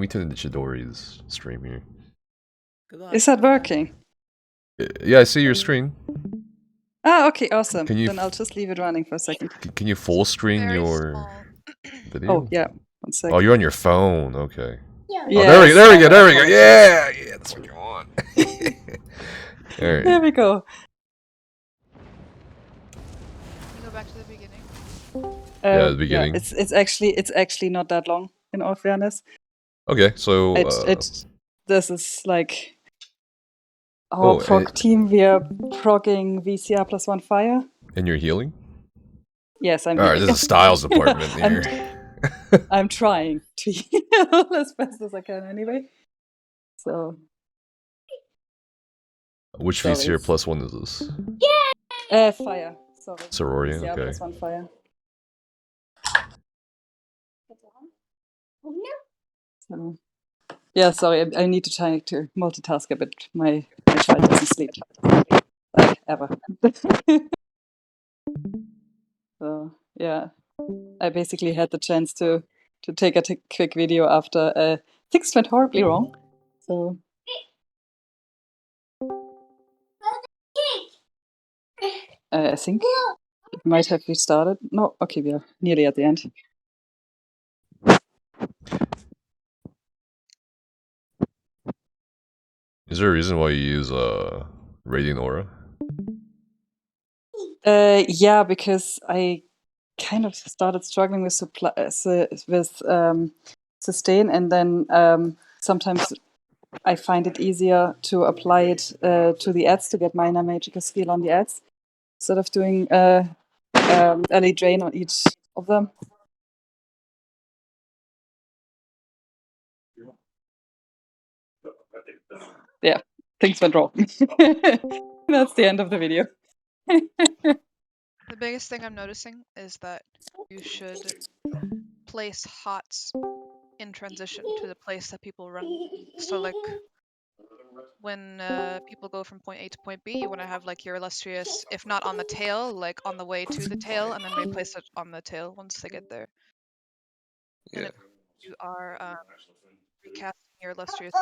me turn into Chidori's stream here. Is that working? Yeah, I see your screen. Ah, okay, awesome. Can you Then I'll just leave it running for a second. Can you full screen Very your small. video? Oh, yeah. 1 second. Oh, you're on your phone. Okay. Yes, Oh, there we go. There we go. Yeah, yeah, that's what you want. All right. There we go. Can you go back to the beginning? Yeah, the beginning. Yeah, it's actually not that long, in all fairness. Okay, so this is like our prog team. We are progging VCR +1 fire. And you're healing? Yes, I'm. All right, this is Styles' department here. I'm trying to heal as best as I can, anyway. So. Which VCR +1 is this? Fire. Sorry. Sororian, VCR okay. +1 fire. So, yeah, sorry, I need to try to multitask a bit. My child doesn't sleep. Ever. So, yeah. I basically had the chance to take a quick video after things went horribly wrong. So. I think it might have restarted. No, okay, we are nearly at the end. Is there a reason why you use Radiant Aura? Yeah, because I kind of started struggling with sustain, and then sometimes I find it easier to apply it to the ads to get minor magical skill on the ads instead of doing early drain on each of them. Yeah, things went wrong. That's the end of the video. The biggest thing I'm noticing is that you should place HOTS in transition to the place that people run. So like when people go from point A to point B, you want to have like your illustrious, if not on the tail, like on the way to the tail, and then replace it on the tail once they get there. Yeah. And if you are recasting your illustrious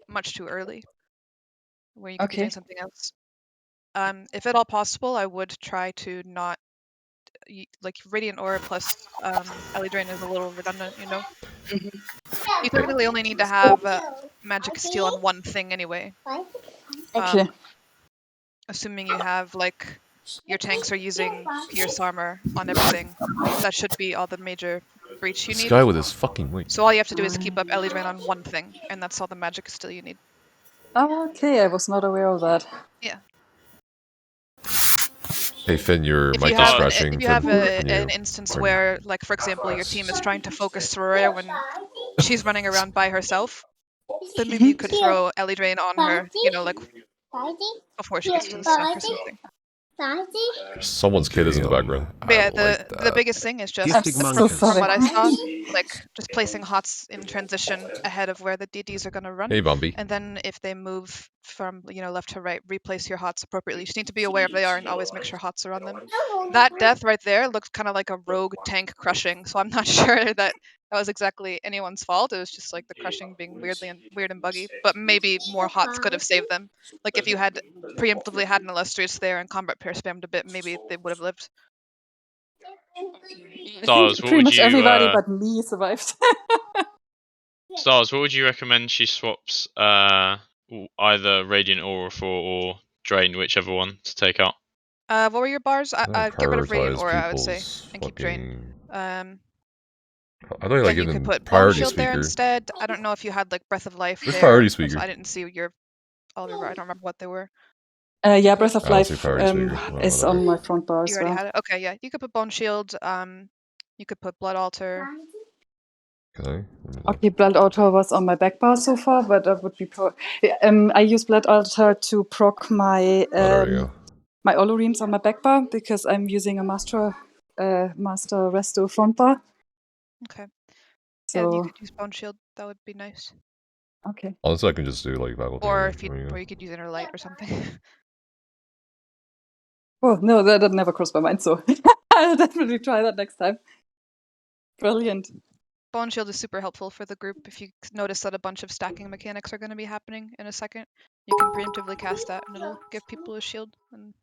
much too early, where you could be doing something else. If at all possible, I would try to not like Radiant Aura plus Ellie Drain is a little redundant, you know. You technically only need to have magic steal on one thing anyway. Okay. Assuming you have like your tanks are using pierce armor on everything, that should be all the major breach you need. This guy with his fucking weight. So all you have to do is keep up Ellie Drain on one thing, and that's all the magic steal you need. Okay, I was not aware of that. Yeah. Hey Finn, your mic is crashing. If you have an instance where, like for example, your team is trying to focus Soraya when she's running around by herself, then maybe you could throw Ellie Drain on her, you know, like before she gets to the stuff or something. Someone's kid is in the background. But yeah, the biggest thing is just from what I saw, like just placing HOTS in transition ahead of where the DDs are going to run. Hey, Bumpy. And then if they move from left to right, replace your HOTS appropriately. You just need to be aware if they are and always make sure HOTS are on them. That death right there looks kind of like a rogue tank crushing, so I'm not sure that was exactly anyone's fault. It was just like the crushing being weird and buggy. But maybe more HOTS could have saved them. Like if you had preemptively had an illustrious there and combat pair spammed a bit, maybe they would have lived. Stars, pretty much everybody but me survived. Stars, what would you recommend she swaps either Radiant Aura for or Drain, whichever one to take out? What were your bars? Get rid of Radiant Aura, I would say, and keep Drain. I don't like you could put priority Shield speaker there instead. I don't know if you had like Breath of Life. There's priority speaker. I didn't see all of your. I don't remember what they were. Yeah, Breath of Life is on my front bar as well. You already had it? Okay, yeah. You could put Bone Shield. You could put Blood Altar. Okay, Blood Altar was on my back bar so far, but that would be I use Blood Altar to proc my my Oloreams on my back bar because I'm using a Master Resto front bar. Okay. So yeah, you could use Bone Shield. That would be nice. Okay. Also, I can just do like battle. Or you could use Inner Light or something. Oh no, that never crossed my mind. So I'll definitely try that next time. Brilliant. Bone Shield is super helpful for the group. If you notice that a bunch of stacking mechanics are going to be happening in a second, you can preemptively cast that, and it'll give people a shield. And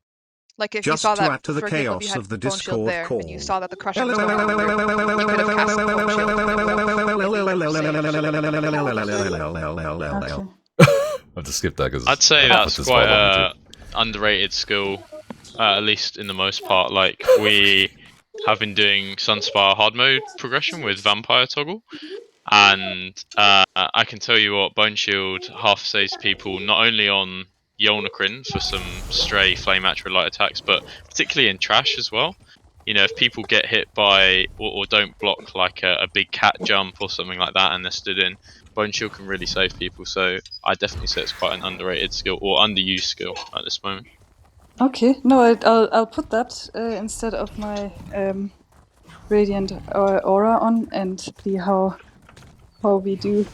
like if you saw Just to that, add to the for example, if you chaos had of the Bone Shield Discord there, and you call. saw that the crushing was going on under, you could have cast Bone Shield, and it would have Okay. I have to skip that because I'd say that's this quite VOD on a underrated skill, at least in the most part. Like, we have been doing Sunspire hard mode progression with Vampire Toggle, and I can tell you what, Bone Shield half saves people not only on Yolnacrin for some stray Flame Attribute light attacks, but particularly in trash as well. You know, if people get hit by or don't block like a big cat jump or something like that and they're stood in, Bone Shield can really save people. So I definitely say it's quite an underrated skill or underused skill at this moment. Okay, no, I'll put that instead of my Radiant Aura on and see how we do.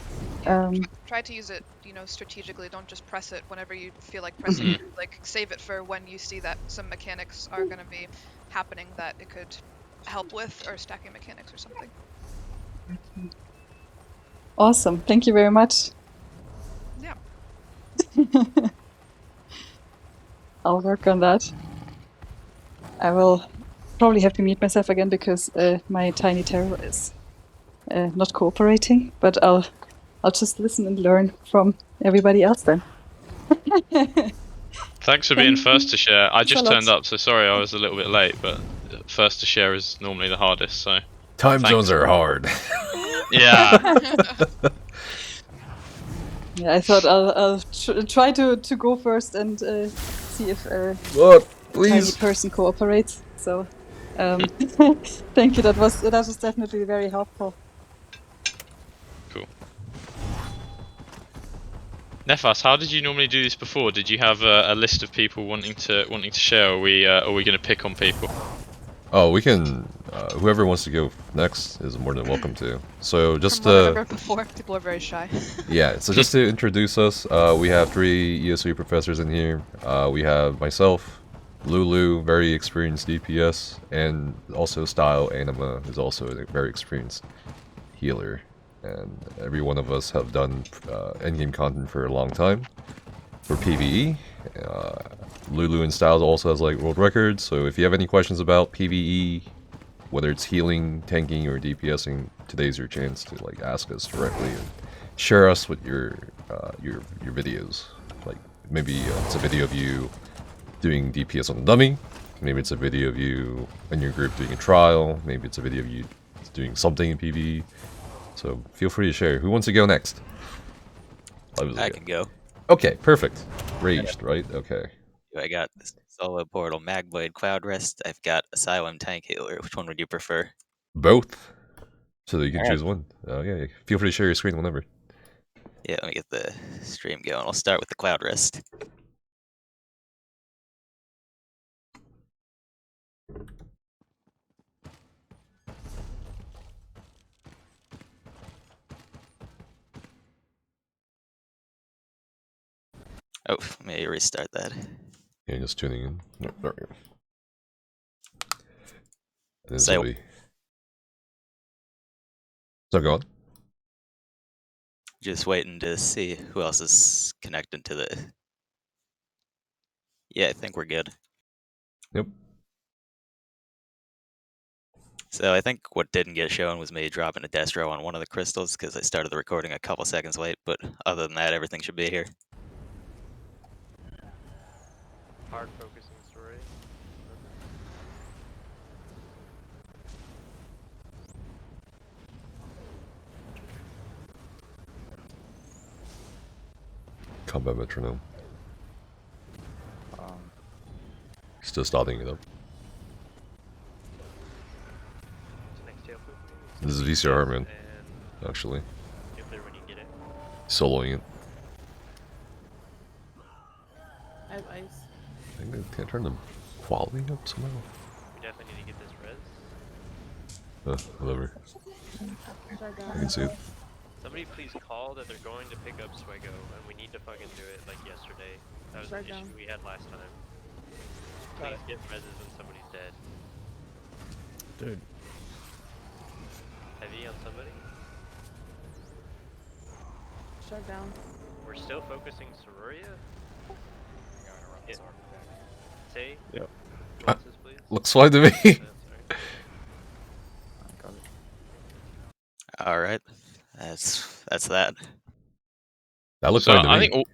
try to use it, strategically. Don't just press it whenever you feel like pressing it. Like, save it for when you see that some mechanics are going to be happening that it could help with, or stacking mechanics or something. Awesome, thank you very much. Yeah. I'll work on that. I will probably have to mute myself again because my tiny terror is not cooperating, but I'll just listen and learn from everybody else then. Thanks for being first to share. I just a lot. turned up, so sorry I was a little bit late, but first to share is normally the hardest, so... Time Thanks. zones are hard. Yeah. Yeah, I thought I'll try to go first and see if Look, tiny please. person cooperates. So, thank you. That was definitely very helpful. Cool. Nefas, how did you normally do this before? Did you have a list of people wanting to share? Or are we going to pick on people? Oh, we can. Whoever wants to go next is more than welcome to. So just From what I remember before, people are very shy. yeah. So just to introduce us, we have 3 ESOU professors in here. We have myself, Lulu, very experienced DPS, and also Style Anima is also a very experienced healer. And every one of us have done endgame content for a long time for PvE. Lulu and Styles also has like world records, so if you have any questions about PvE, whether it's healing, tanking, or DPSing, today's your chance to like ask us directly and share us with your videos. Like maybe it's a video of you doing DPS on the dummy, maybe it's a video of you and your group doing a trial, maybe it's a video of you doing something in PvE. So feel free to share. Who wants to go next? I can go. Okay, perfect. Raged, right? Okay. I got Solo Portal, Magblade, Cloud Rest. I've got Asylum, Tank Healer. Which one would you prefer? Both. So that you can Alright. choose one. Yeah, feel free to share your screen whenever. Yeah, let me get the stream going. I'll start with the Cloud Rest. Oh, let me restart that. Yeah, just tuning in. No, there we go. And Say- so go on. Just waiting to see who else is connected to the... Yeah, I think we're good. Yep. So I think what didn't get shown was me dropping a Destro on one of the crystals, because I started the recording a couple seconds late, but other than that, everything should be here. Hard focusing story. Combat metronome. Still starting it up. This is VCR, man. Actually. When you get it. Soloing it. I have ice. I think I can turn the quality up somehow. We definitely need to get this res. Whatever. I can see it. Somebody please call that they're going to pick up Swego, and we need to fucking do it like yesterday. That was an issue we had last time. Please get reses when somebody's dead. Dude. Heavy on somebody? Shut down. We're still focusing Sororia? Yeah. Say? Yep. Nuances, please. Looks fine to me. Sorry. All right, that's that. That looks So fine to I me. think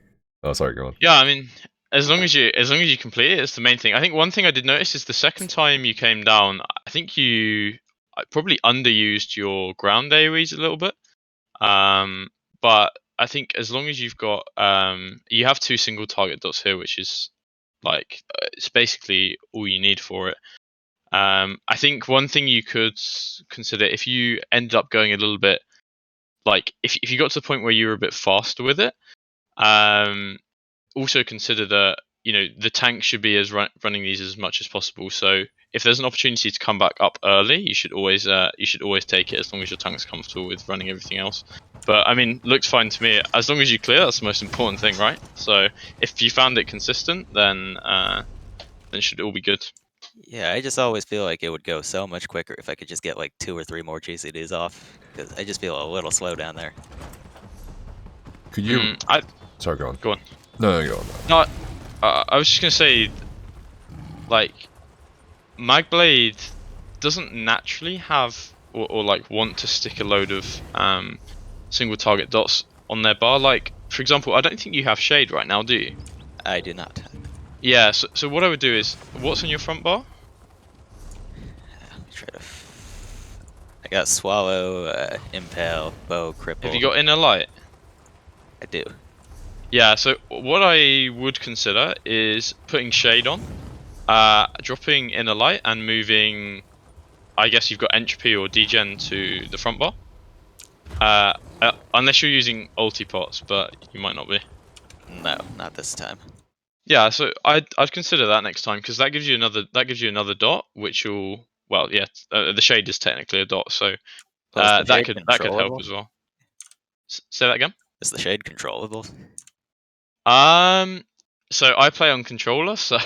Oh, sorry, go on. yeah, I mean, as long as you complete it, it's the main thing. I think one thing I did notice is the second time you came down, I think you probably underused your ground AoEs a little bit. But I think as long as you've got you have 2 single target dots here, which is like it's basically all you need for it. I think one thing you could consider if you ended up going a little bit like if you got to the point where you were a bit faster with it, also consider that the tank should be running these as much as possible. So if there's an opportunity to come back up early, you should always take it as long as your tank's comfortable with running everything else. But I mean, looks fine to me. As long as you clear, that's the most important thing, right? So if you found it consistent, then should all be good. Yeah, I just always feel like it would go so much quicker if I could just get like 2 or 3 more GCDs off, because I just feel a little slow down there. Could you? Sorry, go on. Go on. No, go on. No, I was just gonna say, like, Magblade doesn't naturally have or like want to stick a load of single target dots on their bar. Like, for example, I don't think you have shade right now, do you? I do not. Yeah. So what I would do is, what's on your front bar? Try to. I got swallow, impale, bow, cripple. Have you got inner light? I do. Yeah, so what I would consider is putting shade on, dropping inner light, and moving. I guess you've got entropy or degen to the front bar. Unless you're using ulti pots, but you might not be. No, not this time. Yeah, so I'd consider that next time, because that gives you another dot, which will the shade is technically a dot, so Well, that could help as well. Say that again. Is the shade controllable? So I play on controller, so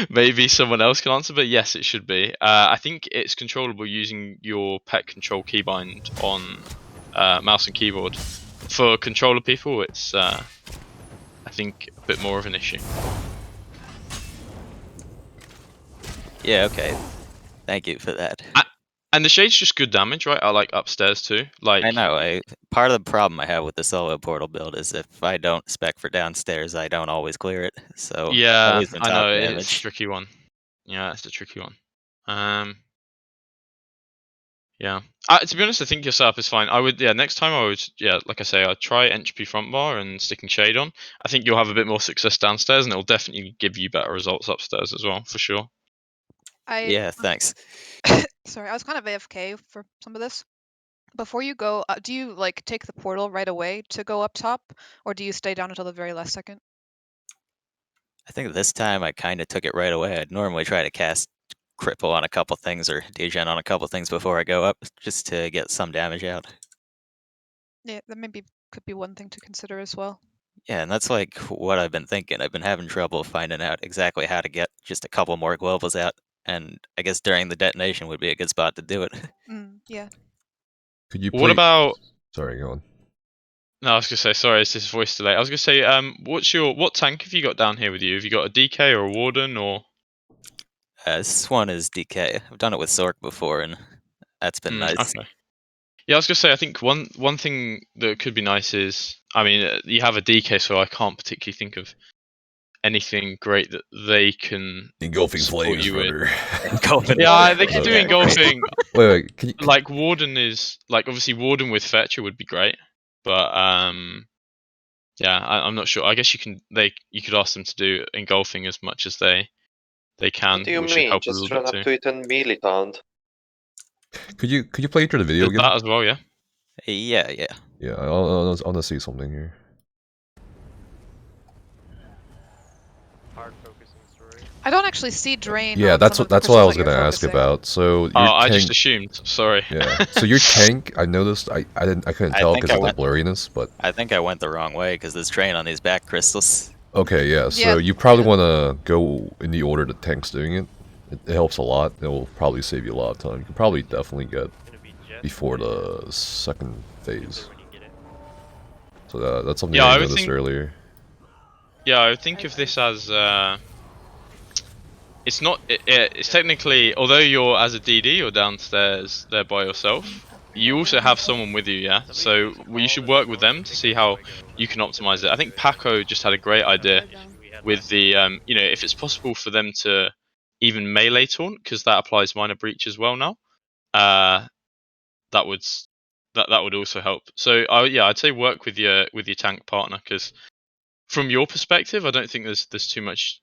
maybe someone else can answer, but yes, it should be. I think it's controllable using your pet control keybind on mouse and keyboard. For controller people, it's I think a bit more of an issue. Yeah, okay. Thank you for that. And the shade's just good damage, right? I like upstairs too. Like I know. Part of the problem I have with the solo portal build is if I don't spec for downstairs, I don't always clear it. So yeah, always been I top know damage. it's a tricky one. Yeah, it's a tricky one. Yeah. To be honest, I think your setup is fine. Next time I would, like I say, I'd try entropy front bar and sticking shade on. I think you'll have a bit more success downstairs, and it'll definitely give you better results upstairs as well, for sure. Yeah, thanks. Sorry, I was kind of AFK for some of this. Before you go, do you like take the portal right away to go up top, or do you stay down until the very last second? I think this time I kind of took it right away. I'd normally try to cast cripple on a couple things or degen on a couple things before I go up, just to get some damage out. Yeah, that maybe could be one thing to consider as well. Yeah, and that's like what I've been thinking. I've been having trouble finding out exactly how to get just a couple more globals out, and I guess during the detonation would be a good spot to do it. Yeah. Could you? What about? Sorry, go on. No, I was gonna say sorry. It's this voice delay. I was gonna say, what tank have you got down here with you? Have you got a DK or a Warden or? This one is DK. I've done it with Sork before, and that's been nice. Okay. Yeah, I was gonna say I think one thing that could be nice is, I mean, you have a DK, so I can't particularly think of anything great that they can Engulfing support flames, you with. Engulfing Yeah, they can do Okay. engulfing. Wait, can you? Like Warden is like obviously Warden with Fetcher would be great, but yeah, I'm not sure. I guess you could ask them to do engulfing as much as they can. What do you which should mean? help a Just little run bit up too. to it and melee pound. Could you play through the video Does again? that as well, yeah. Yeah. Yeah, I want to see something here. Hard focusing story. I don't actually see drain. Yeah, on that's some what of the that's what I was crystals that gonna you're ask focusing. about. So your I tank, just assumed. Sorry. yeah. So your tank, I noticed. I couldn't I tell think because I of the blurriness, but I think I went the wrong way because there's drain on these back crystals. okay, yeah. So Yeah. you probably want to go in the order the tank's doing it. It helps a lot. It will probably save you a lot of time. You can probably definitely get Gonna be Jet before later. the second phase. When you get it. So that's something Yeah, I I would noticed think- earlier. Yeah, I think of this as it's not. It's technically, although you're as a DD, you're downstairs there by yourself. You also have someone with you, yeah. So you should work with them to see how you can optimize it. I think Paco just had a great idea with the you know, if it's possible for them to even melee taunt, because that applies minor breach as well now. That would that would also help. So yeah, I'd say work with your tank partner, because from your perspective, I don't think there's too much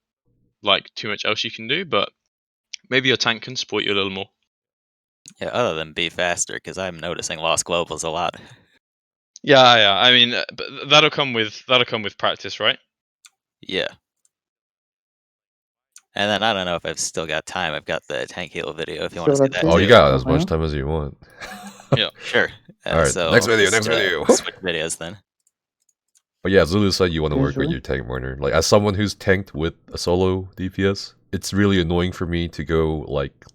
else you can do, but maybe your tank can support you a little more. Yeah, other than be faster, because I'm noticing lost globals a lot. Yeah. I mean, but that'll come with practice, right? Yeah. And then I don't know if I've still got time. I've got the tank heal video if you want to see that Oh, you too. got as much time as you want. Yeah. Sure. Alright, so next video, just, next video. Switch videos then. But yeah, Zulu said you want to work with your tank partner. Like, as someone who's tanked with a solo DPS, it's really annoying for me to go like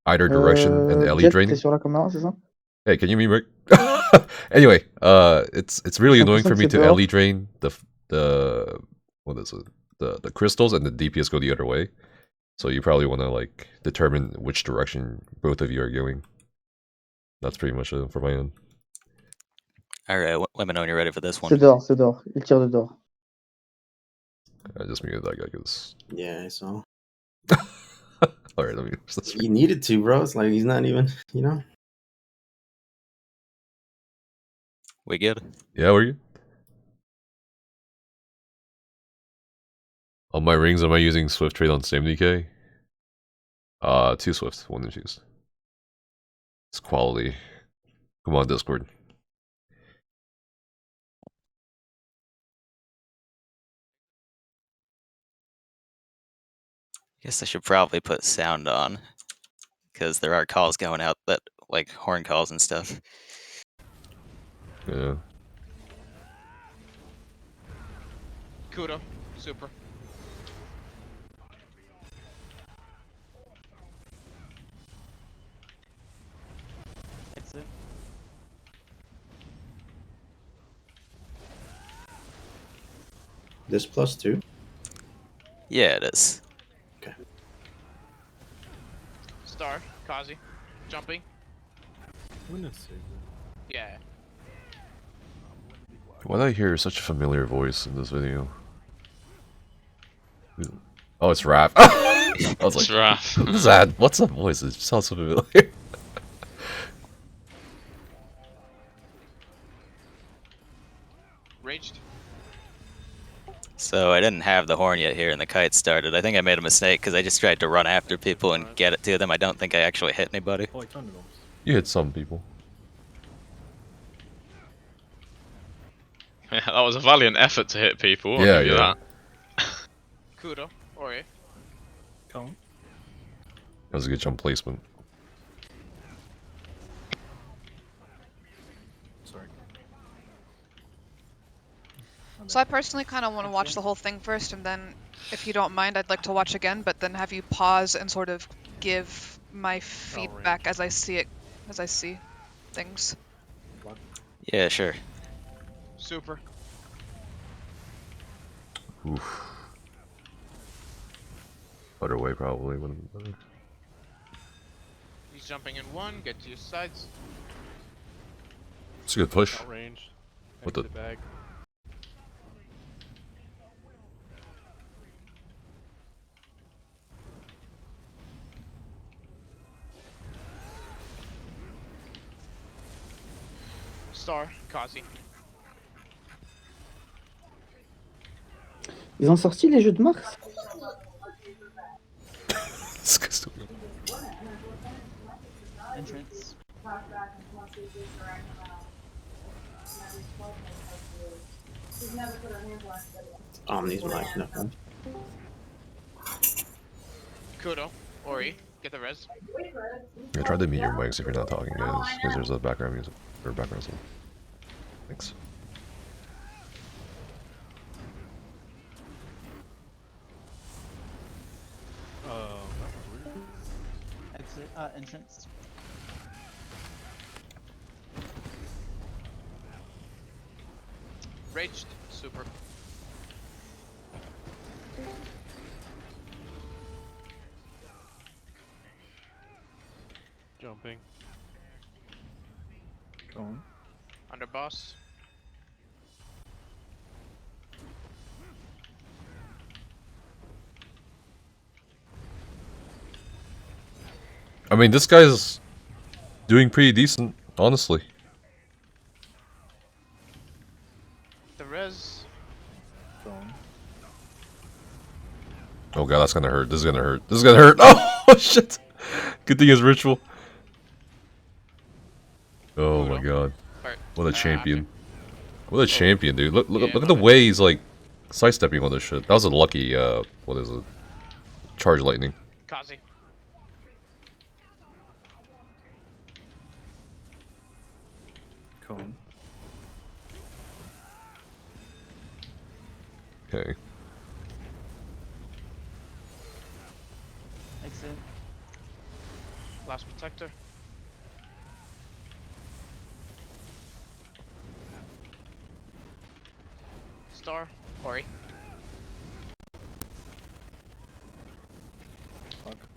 either direction and Ellie drain. T'es sur la caméra, c'est ça? Hey, can you mute Rick? Anyway, it's really annoying for me to Ellie drain the what is it? The crystals, and the DPS go the other way. So you probably want to like determine which direction both of you are going. That's pretty much it for my end. Alright, let me know when you're ready for this one. C'est dehors, c'est dehors. Il tire de dehors. I just muted that guy because. Yeah, I saw. Alright, let me. You needed to, bro. It's like he's not even, you know. We good? Yeah, we're good. On my rings, am I using Swift Trade on Same DK? 2 Swift, 1 infused. It's quality. Come on, Discord. Guess I should probably put sound on, because there are calls going out that, like, horn calls and stuff. Yeah. Kudo, super. Exit. This +2. Yeah, it is. Star, Kazi, jumping. Yeah. Why did I hear such a familiar voice in this video? Oh, it's Raph. I was It's like, Raph. what's that? What's that voice? It sounds so familiar. Raged. So I didn't have the horn yet here and the kite started. I think I made a mistake because I just tried to run after people and get it to them. I don't think I actually hit anybody. You hit some people. Yeah, that was a valiant effort to hit people. I'll Yeah, give you yeah. that. Kudo, Ori. That was a good jump placement. So I personally kind of want to watch the whole thing first, and then, if you don't mind, I'd like to watch again, but then have you pause and sort of give my feedback as I see it, as I see things. Yeah, sure. Super. Oof. Better way probably would have been better. He's jumping in 1, get to your sides. It's a good push. Range. What the? Bag. Star, Kazi. Ils ont sorti les jeux de Mars? Entrance. Omni's mic, nothing. Kudo, Ori, get the res. Yeah, try to mute your mics if you're not talking, guys, because there's a background music or background sound. Thanks. Exit. Entrance. Raged. Super. Jumping. Going. Under boss. I mean, this guy's doing pretty decent, honestly. The res. Going. Oh god, that's gonna hurt. This is gonna hurt. This is gonna hurt. Oh shit! Good thing it's ritual. Oh my god. What a champion. What a champion, dude. Look at the way he's like sidestepping all this shit. That was a lucky what is it? Charge lightning. Kazi. Going. Okay. Exit. Last protector. Star. Ori.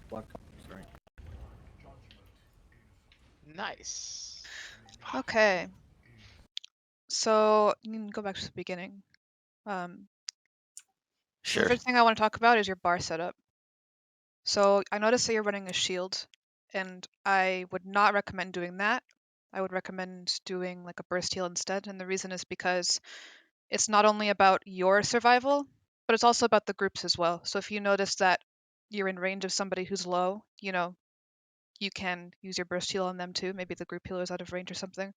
Block. Sorry. Nice. Okay. So you can go back to the beginning. Sure. The first thing I want to talk about is your bar setup. So I noticed that you're running a shield, and I would not recommend doing that. I would recommend doing like a burst heal instead, and the reason is because it's not only about your survival, but it's also about the groups as well. So if you notice that you're in range of somebody who's low, you know, you can use your burst heal on them too. Maybe the group healer is out of range or something.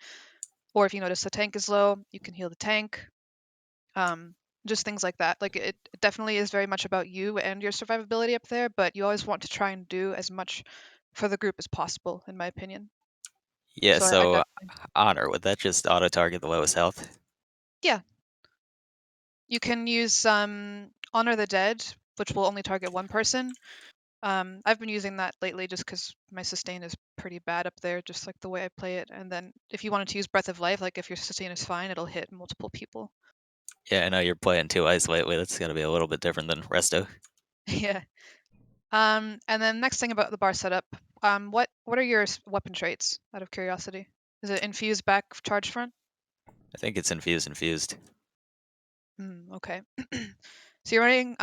Or if you notice the tank is low, you can heal the tank. Just things like that. Like it definitely is very much about you and your survivability up there, but you always want to try and do as much for the group as possible, in my opinion. Yeah, So I so definitely- Honor, would that just auto-target the lowest health? Yeah. You can use Honor the Dead, which will only target one person. I've been using that lately just because my sustain is pretty bad up there, just like the way I play it. And then if you wanted to use Breath of Life, like if your sustain is fine, it'll hit multiple people. Yeah, I know you're playing 2 ice lately. That's got to be a little bit different than Resto. Yeah. And then next thing about the bar setup, what are your weapon traits? Out of curiosity, is it infused back, charge front? I think it's infused. Okay. So you're running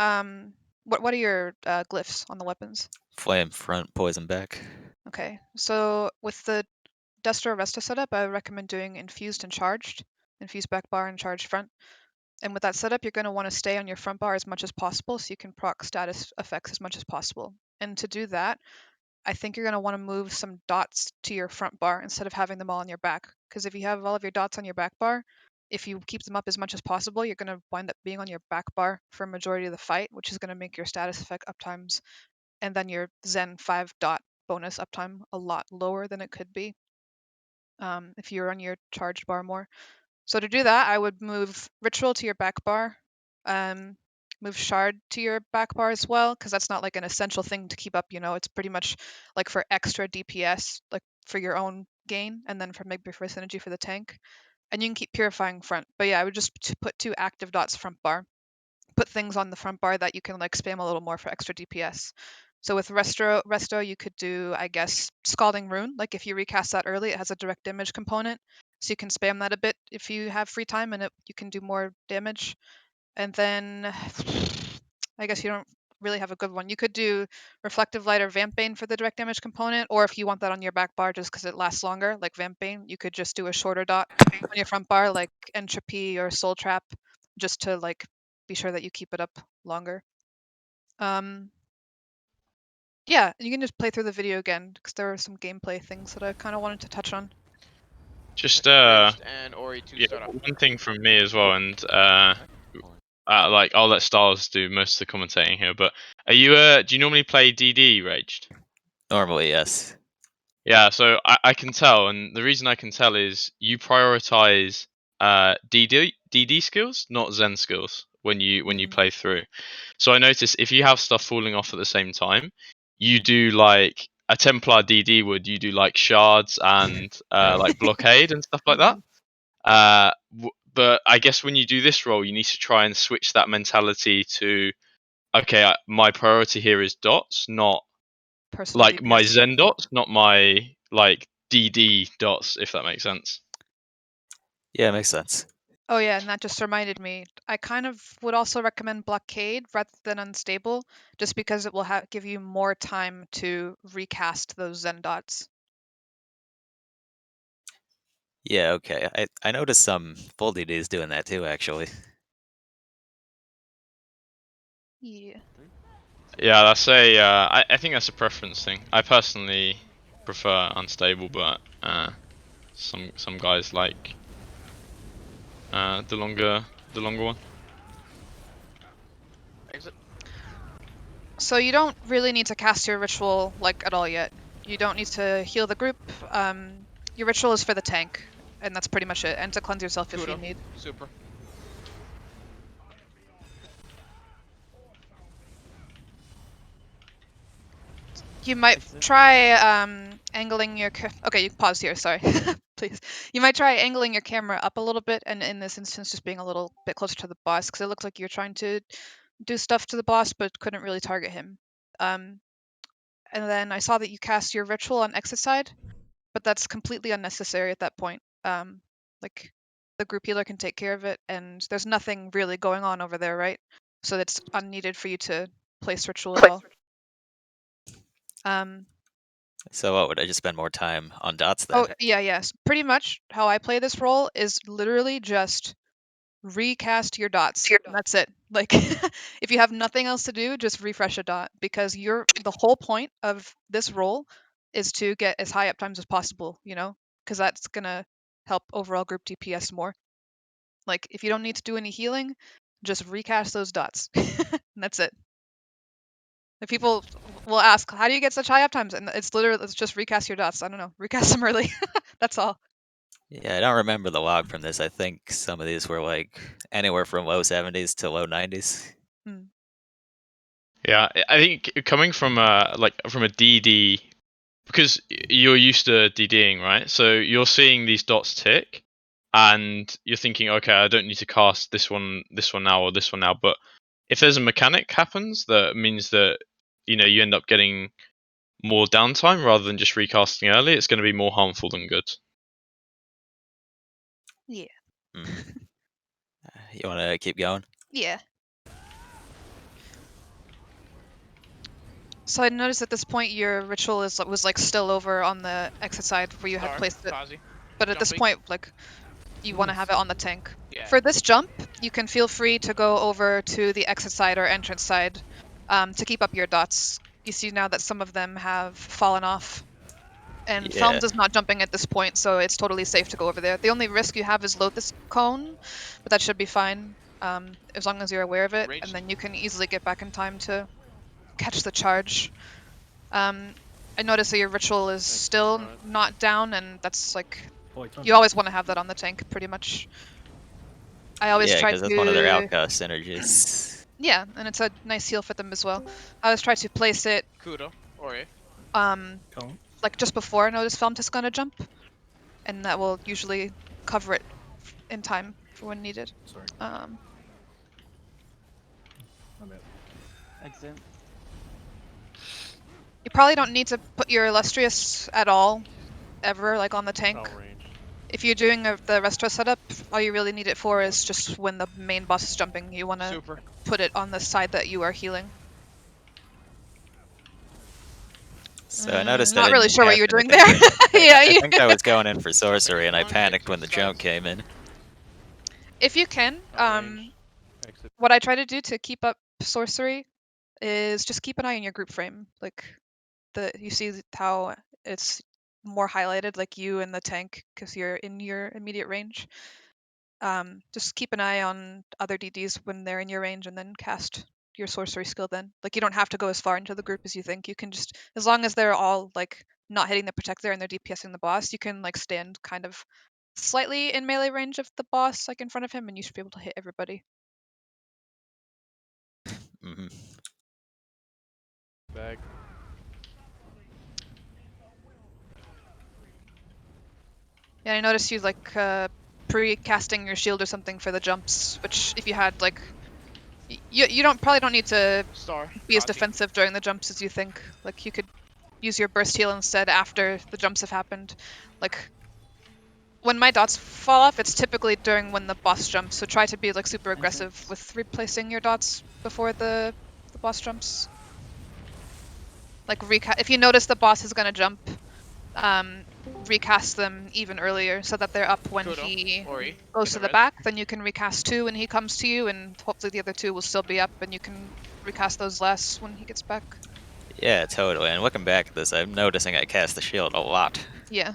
what are your glyphs on the weapons? Flame front, poison back. Okay. So with the Destro Resto setup, I would recommend doing infused and charged, infused back bar and charged front. And with that setup, you're going to want to stay on your front bar as much as possible so you can proc status effects as much as possible. And to do that, I think you're going to want to move some dots to your front bar instead of having them all on your back. Because if you have all of your dots on your back bar, if you keep them up as much as possible, you're going to wind up being on your back bar for a majority of the fight, which is going to make your status effect uptimes and then your Zen 5 dot bonus uptime a lot lower than it could be if you're on your charged bar more. So to do that, I would move Ritual to your back bar, move Shard to your back bar as well, because that's not like an essential thing to keep up, you know, it's pretty much like for extra DPS, like for your own gain, and then for maybe for synergy for the tank. And you can keep Purifying front. But yeah, I would just put 2 active dots front bar. Put things on the front bar that you can like spam a little more for extra DPS. So with Resto, you could do, I guess, Scalding Rune. Like if you recast that early, it has a direct damage component. So you can spam that a bit if you have free time and you can do more damage. And then I guess you don't really have a good one. You could do Reflective Light or Vamp Bane for the direct damage component, or if you want that on your back bar just because it lasts longer, like Vamp Bane, you could just do a shorter dot on your front bar, like Entropy or Soul Trap, just to like be sure that you keep it up longer. Yeah, you can just play through the video again because there are some gameplay things that I kind of wanted to touch on. Just and Ori to yeah, start off. one thing from me as well, and like I'll let Styles do most of the commentating here. But are you do you normally play DD Raged? Normally, yes. Yeah, so I can tell, and the reason I can tell is you prioritize DD skills, not Zen skills when you play through. So I notice if you have stuff falling off at the same time, you do like a Templar DD would. You do like shards and like blockade and stuff like that. but I guess when you do this role, you need to try and switch that mentality to, okay, my priority here is dots, not Personal like my DPS. Zen dots, not my like DD dots, if that makes sense. Yeah, it makes sense. Oh yeah, and that just reminded me. I kind of would also recommend blockade rather than unstable, just because it will give you more time to recast those Zen dots. Yeah, okay. I noticed some full DDs doing that too, actually. Yeah. Yeah, that's I think that's a preference thing. I personally prefer unstable, but some guys like the longer one. Exit. So you don't really need to cast your ritual like at all yet. You don't need to heal the group. Your ritual is for the tank, and that's pretty much it. And to cleanse yourself if you Kudo. need. Super. You might Exit. try angling your. Okay, you can pause here. Sorry, please. You might try angling your camera up a little bit, and in this instance, just being a little bit closer to the boss, because it looks like you're trying to do stuff to the boss, but couldn't really target him. And then I saw that you cast your ritual on exit side, but that's completely unnecessary at that point. Like the group healer can take care of it, and there's nothing really going on over there, right? So that's unneeded for you to place ritual at all. So what, would I just spend more time on dots then? Oh yeah, yes. Pretty much how I play this role is literally just recast your dots. And that's it. Like if you have nothing else to do, just refresh a dot, because the whole point of this role is to get as high uptimes as possible, you know? Because that's gonna help overall group DPS more. Like if you don't need to do any healing, just recast those dots. And that's it. The people will ask, how do you get such high uptimes? And it's literally, it's just recast your dots. I don't know, recast them early. That's all. Yeah, I don't remember the log from this. I think some of these were like anywhere from low 70s to low 90s. Yeah, I think coming from a DD, because you're used to DDing, right? So you're seeing these dots tick, and you're thinking, okay, I don't need to cast this one now, or this one now. But if there's a mechanic happens that means that you end up getting more downtime rather than just recasting early, it's going to be more harmful than good. Yeah. You want to keep going? Yeah. So I noticed at this point your ritual was like still over on the exit side where you had placed it. But at this point, like, you want to have it on the tank. Yeah. For this jump, you can feel free to go over to the exit side or entrance side to keep up your dots. You see now that some of them have fallen off. And Yeah. Felms is not jumping at this point, so it's totally safe to go over there. The only risk you have is load this cone, but that should be fine as long as you're aware of it, and then you can easily get back in time to catch the charge. I noticed that your ritual is still not down, and that's like, you always want to have that on the tank, pretty much. I always Yeah, try because that's one of their to... outcast synergies. Yeah, and it's a nice heal for them as well. I always try to place it Kudo. Ori. like just before I notice Felms is gonna jump, and that will usually cover it in time for when needed. Sorry. Exit. You probably don't need to put your illustrious at all, ever, like on the tank. If you're doing the resto setup, all you really need it for is just when the main boss is jumping. You want to put it on the side that you are healing. So I noticed I not really didn't sure what cast you were doing anything. there. Yeah, I think I was going in for sorcery, and I panicked when the jump came in. If you can, what I try to do to keep up sorcery is just keep an eye on your group frame. Like, you see how it's more highlighted, like you and the tank, because you're in your immediate range. Just keep an eye on other DDs when they're in your range, and then cast your sorcery skill then. Like, you don't have to go as far into the group as you think. You can just, as long as they're all like not hitting the protector and they're DPSing the boss, you can like stand kind of slightly in melee range of the boss, like in front of him, and you should be able to hit everybody. Back. Yeah, I noticed you like pre-casting your shield or something for the jumps, which if you had like, you probably don't need to be as defensive during the jumps as you think. Like you could use your burst heal instead after the jumps have happened. Like when my dots fall off, it's typically during when the boss jumps. So try to be like super aggressive with replacing your dots before the boss jumps. Like if you notice the boss is gonna jump, recast them even earlier so that they're up when he goes to the back. Then you can recast 2 when he comes to you, and hopefully the other 2 will still be up, and you can recast those less when he gets back. Yeah, totally. And looking back at this, I'm noticing I cast the shield a lot. Yeah.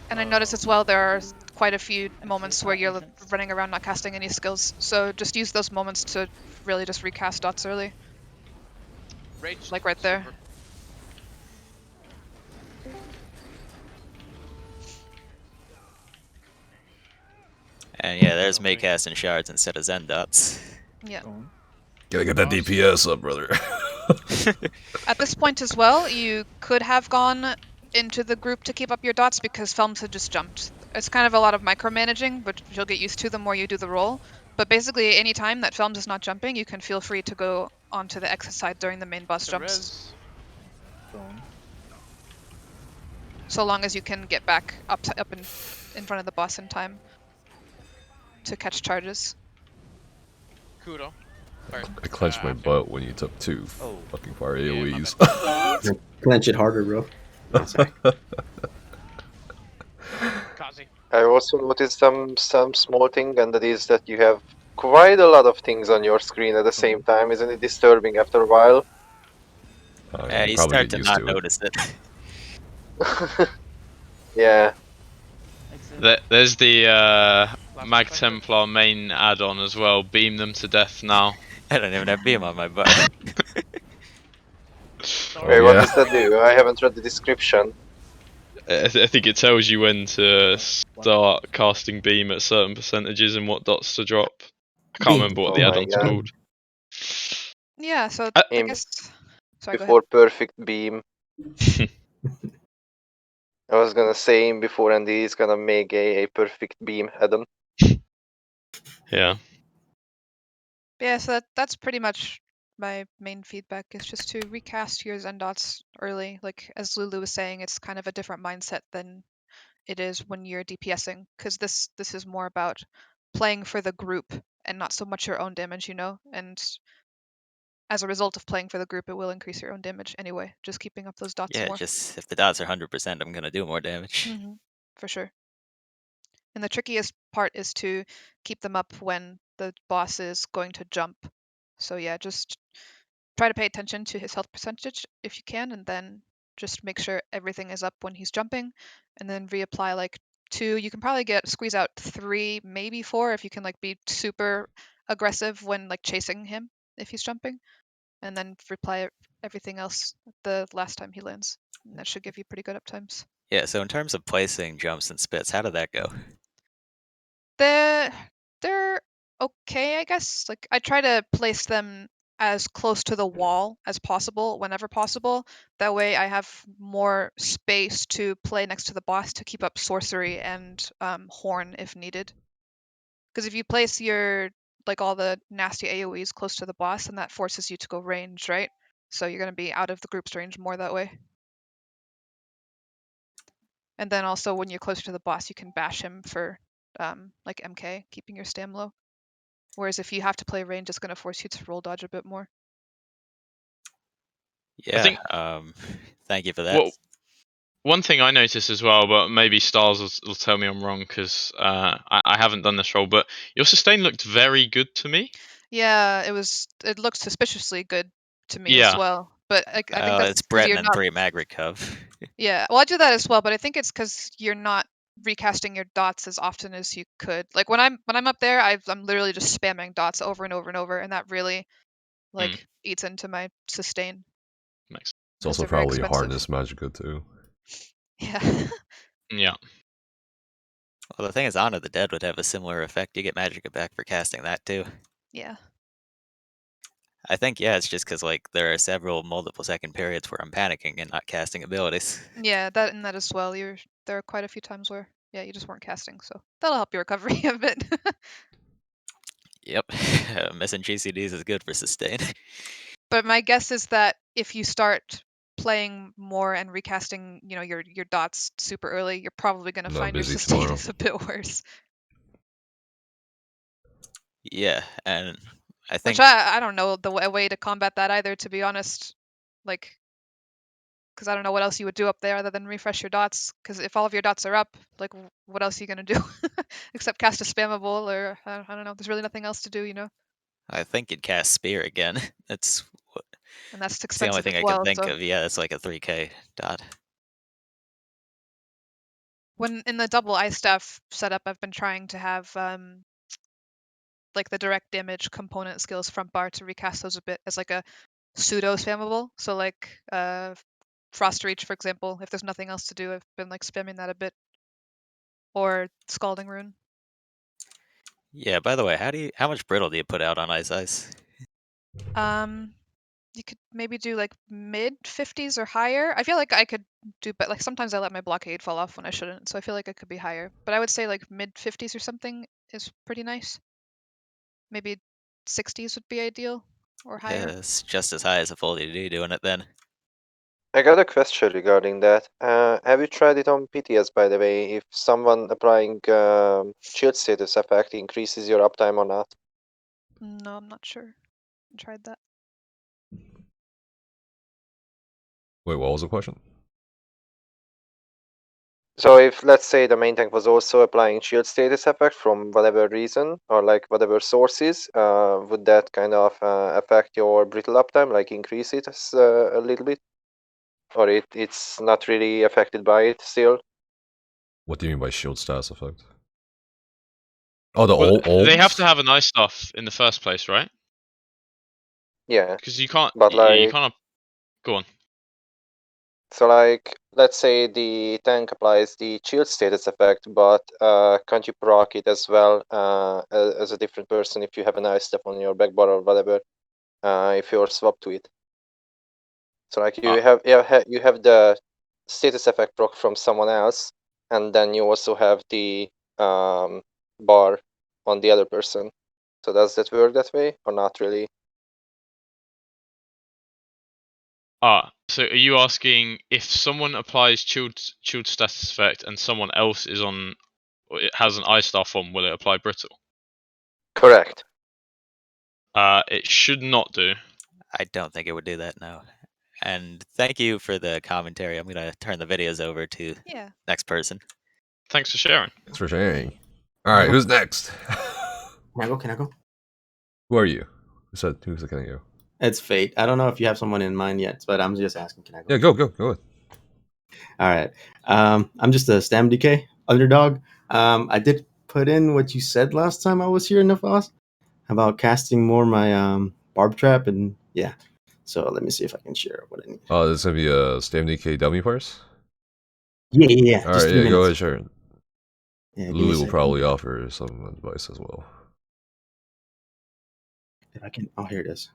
And I noticed as well there are quite a few moments where you're running around not casting any skills. So just use those moments to really just recast dots early. Like right there. And yeah, there's me casting shards instead of Zen dots. Yeah. Gotta get that DPS up, brother. At this point as well, you could have gone into the group to keep up your dots because Felms had just jumped. It's kind of a lot of micromanaging, but you'll get used to the more you do the roll. But basically, any time that Felms is not jumping, you can feel free to go onto the exit side during the main boss jumps. So long as you can get back up in front of the boss in time to catch charges. Kudo. I clenched my butt when you took 2 fucking fire AoEs. Clench it harder, bro. I also noticed some small thing, and that is that you have quite a lot of things on your screen at the same time. Isn't it disturbing after a while? Yeah, you start to not notice it. Yeah. There's the Mag Templar main add-on as well. Beam them to death now. I don't even have beam on my butt. Wait, what does that do? I haven't read the description. I think it tells you when to start casting beam at certain percentages and what dots to drop. I can't remember what the add-on's called. Yeah, so I guess... Sorry, before perfect beam. I was gonna say him before, and he's gonna make a perfect beam add-on. Yeah. Yeah, so that's pretty much my main feedback, is just to recast your Zen dots early. Like, as Lulu was saying, it's kind of a different mindset than it is when you're DPSing, because this is more about playing for the group and not so much your own damage, you know? And as a result of playing for the group, it will increase your own damage anyway, just keeping up those dots more. Yeah, just if the dots are 100%, I'm going to do more damage. For sure. And the trickiest part is to keep them up when the boss is going to jump. So yeah, just try to pay attention to his health percentage if you can, and then just make sure everything is up when he's jumping, and then reapply like 2. You can probably squeeze out 3, maybe 4 if you can like be super aggressive when like chasing him if he's jumping, and then reply everything else the last time he lands. And that should give you pretty good uptimes. Yeah, so in terms of placing jumps and spits, how did that go? They're okay, I guess. Like I try to place them as close to the wall as possible whenever possible. That way I have more space to play next to the boss to keep up sorcery and horn if needed. Because if you place your like all the nasty AoEs close to the boss, then that forces you to go ranged, right? So you're gonna be out of the group's range more that way. And then also when you're closer to the boss, you can bash him for like MK, keeping your stam low. Whereas if you have to play range, it's going to force you to roll dodge a bit more. Yeah, thank you for that. Well, one thing I noticed as well, but maybe Stars will tell me I'm wrong because I haven't done this roll, but your sustain looked very good to me. Yeah, it looked suspiciously good to me as well. But I think that's it's Breton you're and not... 3 mag recov. Yeah, well I do that as well, but I think it's because you're not recasting your dots as often as you could. Like when I'm up there, I'm literally just spamming dots over and over and over, and that really like eats into my sustain. Makes sense. It's also probably harness magicka too. Yeah. Yeah. Well, the thing is, Honor the Dead would have a similar effect. You get magicka back for casting that too. Yeah. I think, yeah, it's just because like there are several multiple second periods where I'm panicking and not casting abilities. Yeah, that as well. There are quite a few times where Yeah, you just weren't casting, so that'll help your recovery a bit. Yep. Missing GCDs is good for sustain. But my guess is that if you start playing more and recasting, your dots super early, you're probably going to I'm not find your busy sustain tomorrow. is a bit worse. Yeah, and I think Which I don't know a way to combat that either, to be honest. Like, because I don't know what else you would do up there other than refresh your dots. Because if all of your dots are up, like, what else are you going to do? Except cast a spammable, or I don't know. There's really nothing else to do, I think you'd cast Spear again. That's And that's it's the only expensive thing as I can well. think So of. Yeah, it's like a 3k dot. when in the double ice staff setup, I've been trying to have like the direct damage component skills front bar to recast those a bit as like a pseudo spammable. So like Frost Reach, for example, if there's nothing else to do, I've been like spamming that a bit. Or Scalding Rune. Yeah. By the way, how much brittle do you put out on Ice? You could maybe do like mid 50s or higher. I feel like I could do, but like sometimes I let my blockade fall off when I shouldn't, so I feel like it could be higher. But I would say like mid 50s or something is pretty nice. Maybe 60s would be ideal or higher. Yeah, it's just as high as a full DD doing it then. I got a question regarding that. Have you tried it on PTS, by the way? If someone applying shield status effect increases your uptime or not? No, I'm not sure. I tried that. Wait, what was the question? So if, let's say, the main tank was also applying shield status effect from whatever reason, or like whatever sources, would that kind of affect your brittle uptime, like increase it a little bit? Or it's not really affected by it still? What do you mean by shield status effect? Oh, the Well, old. they have to have a nice stuff in the first place, right? Yeah. Because you can't. But You like, can't. Go on. so like, let's say the tank applies the shield status effect, but can't you proc it as well as a different person if you have a nice step on your back bar or whatever, if you're swapped to it? So like you have the status effect proc from someone else, and then you also have the bar on the other person. So does that work that way or not really? So are you asking if someone applies chilled status effect and someone else is on, or it has an ice staff on, will it apply brittle? Correct. It should not do. I don't think it would do that, no. And thank you for the commentary. I'm gonna turn the videos over to next person. Thanks for sharing. Thanks for sharing. All right, who's next? Can I go? Who are you? Who's looking at you? It's fate. I don't know if you have someone in mind yet, but I'm just asking. Can I go? Yeah, go ahead. All right. I'm just a Stam DK underdog. I did put in what you said last time I was here in the FOS about casting more my barb trap, and yeah. So let me see if I can share what I need. Oh, this is gonna be a Stam DK dummy parse? Yeah. All Just right, 3 minutes. go ahead, share it. Yeah, Lulu will probably offer some advice as well. If I can. Oh, here it is.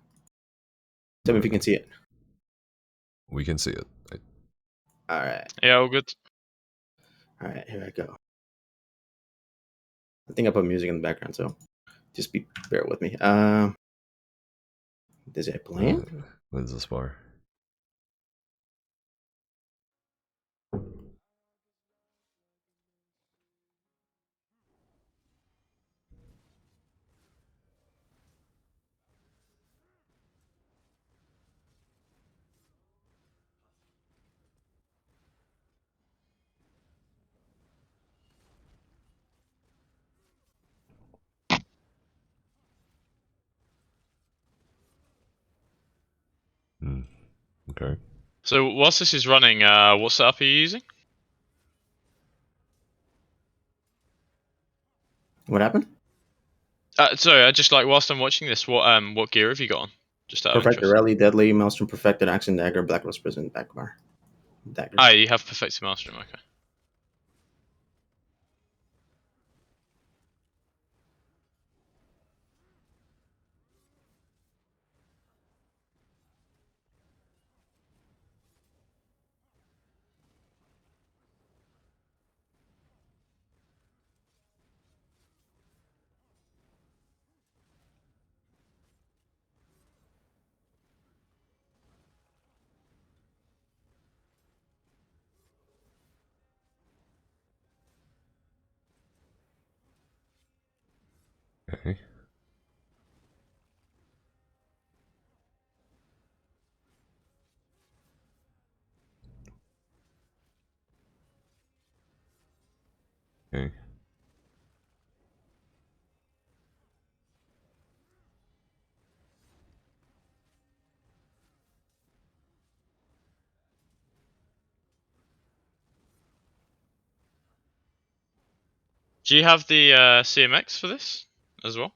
Tell me if you can see it. We can see it. All right. Yeah, all good. All right, here I go. I think I put music in the background, so just bear with me. Is it playing? What is this bar? Okay. So whilst this is running, what setup are you using? What happened? Sorry, I just like whilst I'm watching this, what gear have you got on? Just out of Perfected interest. Rally, Deadly, Maelstrom, Perfected, Action Dagger, Black Rose Prison, Backbar. Daggers. Ah, you have Perfected Maelstrom, okay. Okay. Okay. Do you have the CMX for this as well?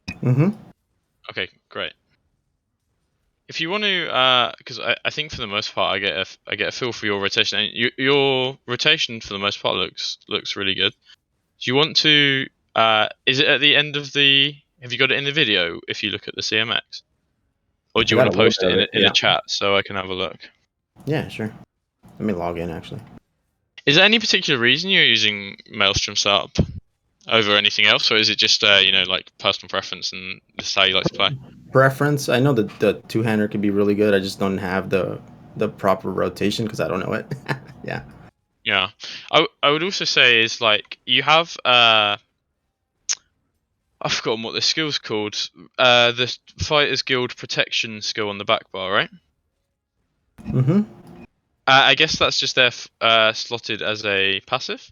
Mm-hmm. Okay, great. If you want to, because I think for the most part I get a feel for your rotation, and your rotation for the most part looks really good. Do you want to? Is it at the end of the? Have you got it in the video? If you look at the CMX, or do I you got want a to little post bit it of in it. in a Yeah. chat so I can have a look? Yeah, sure. Let me log in actually. Is there any particular reason you're using Maelstrom setup over anything else, or is it just like personal preference and this is how you like to play? Preference. I know that the two-hander can be really good. I just don't have the proper rotation because I don't know it. Yeah. Yeah, I would also say is like you have I've forgotten what the skill's called. The Fighters Guild protection skill on the back bar, right? Mm-hmm. I guess that's just there slotted as a passive.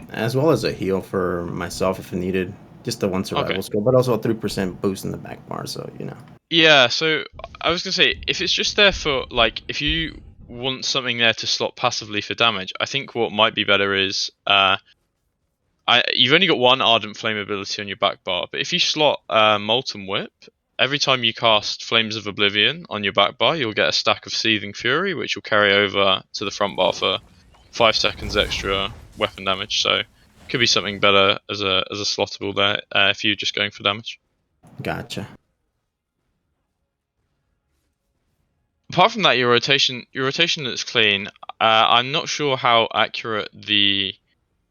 As well as a heal for myself if needed. Just the one survival Okay. skill, but also a 3% boost in the back bar. So you know. Yeah, so I was gonna say if it's just there for like if you want something there to slot passively for damage, I think what might be better is you've only got one Ardent Flame ability on your back bar, but if you slot Molten Whip, every time you cast Flames of Oblivion on your back bar, you'll get a stack of Seething Fury, which will carry over to the front bar for 5 seconds extra weapon damage. So could be something better as a slottable there if you're just going for damage. Gotcha. Apart from that, your rotation looks clean. I'm not sure how accurate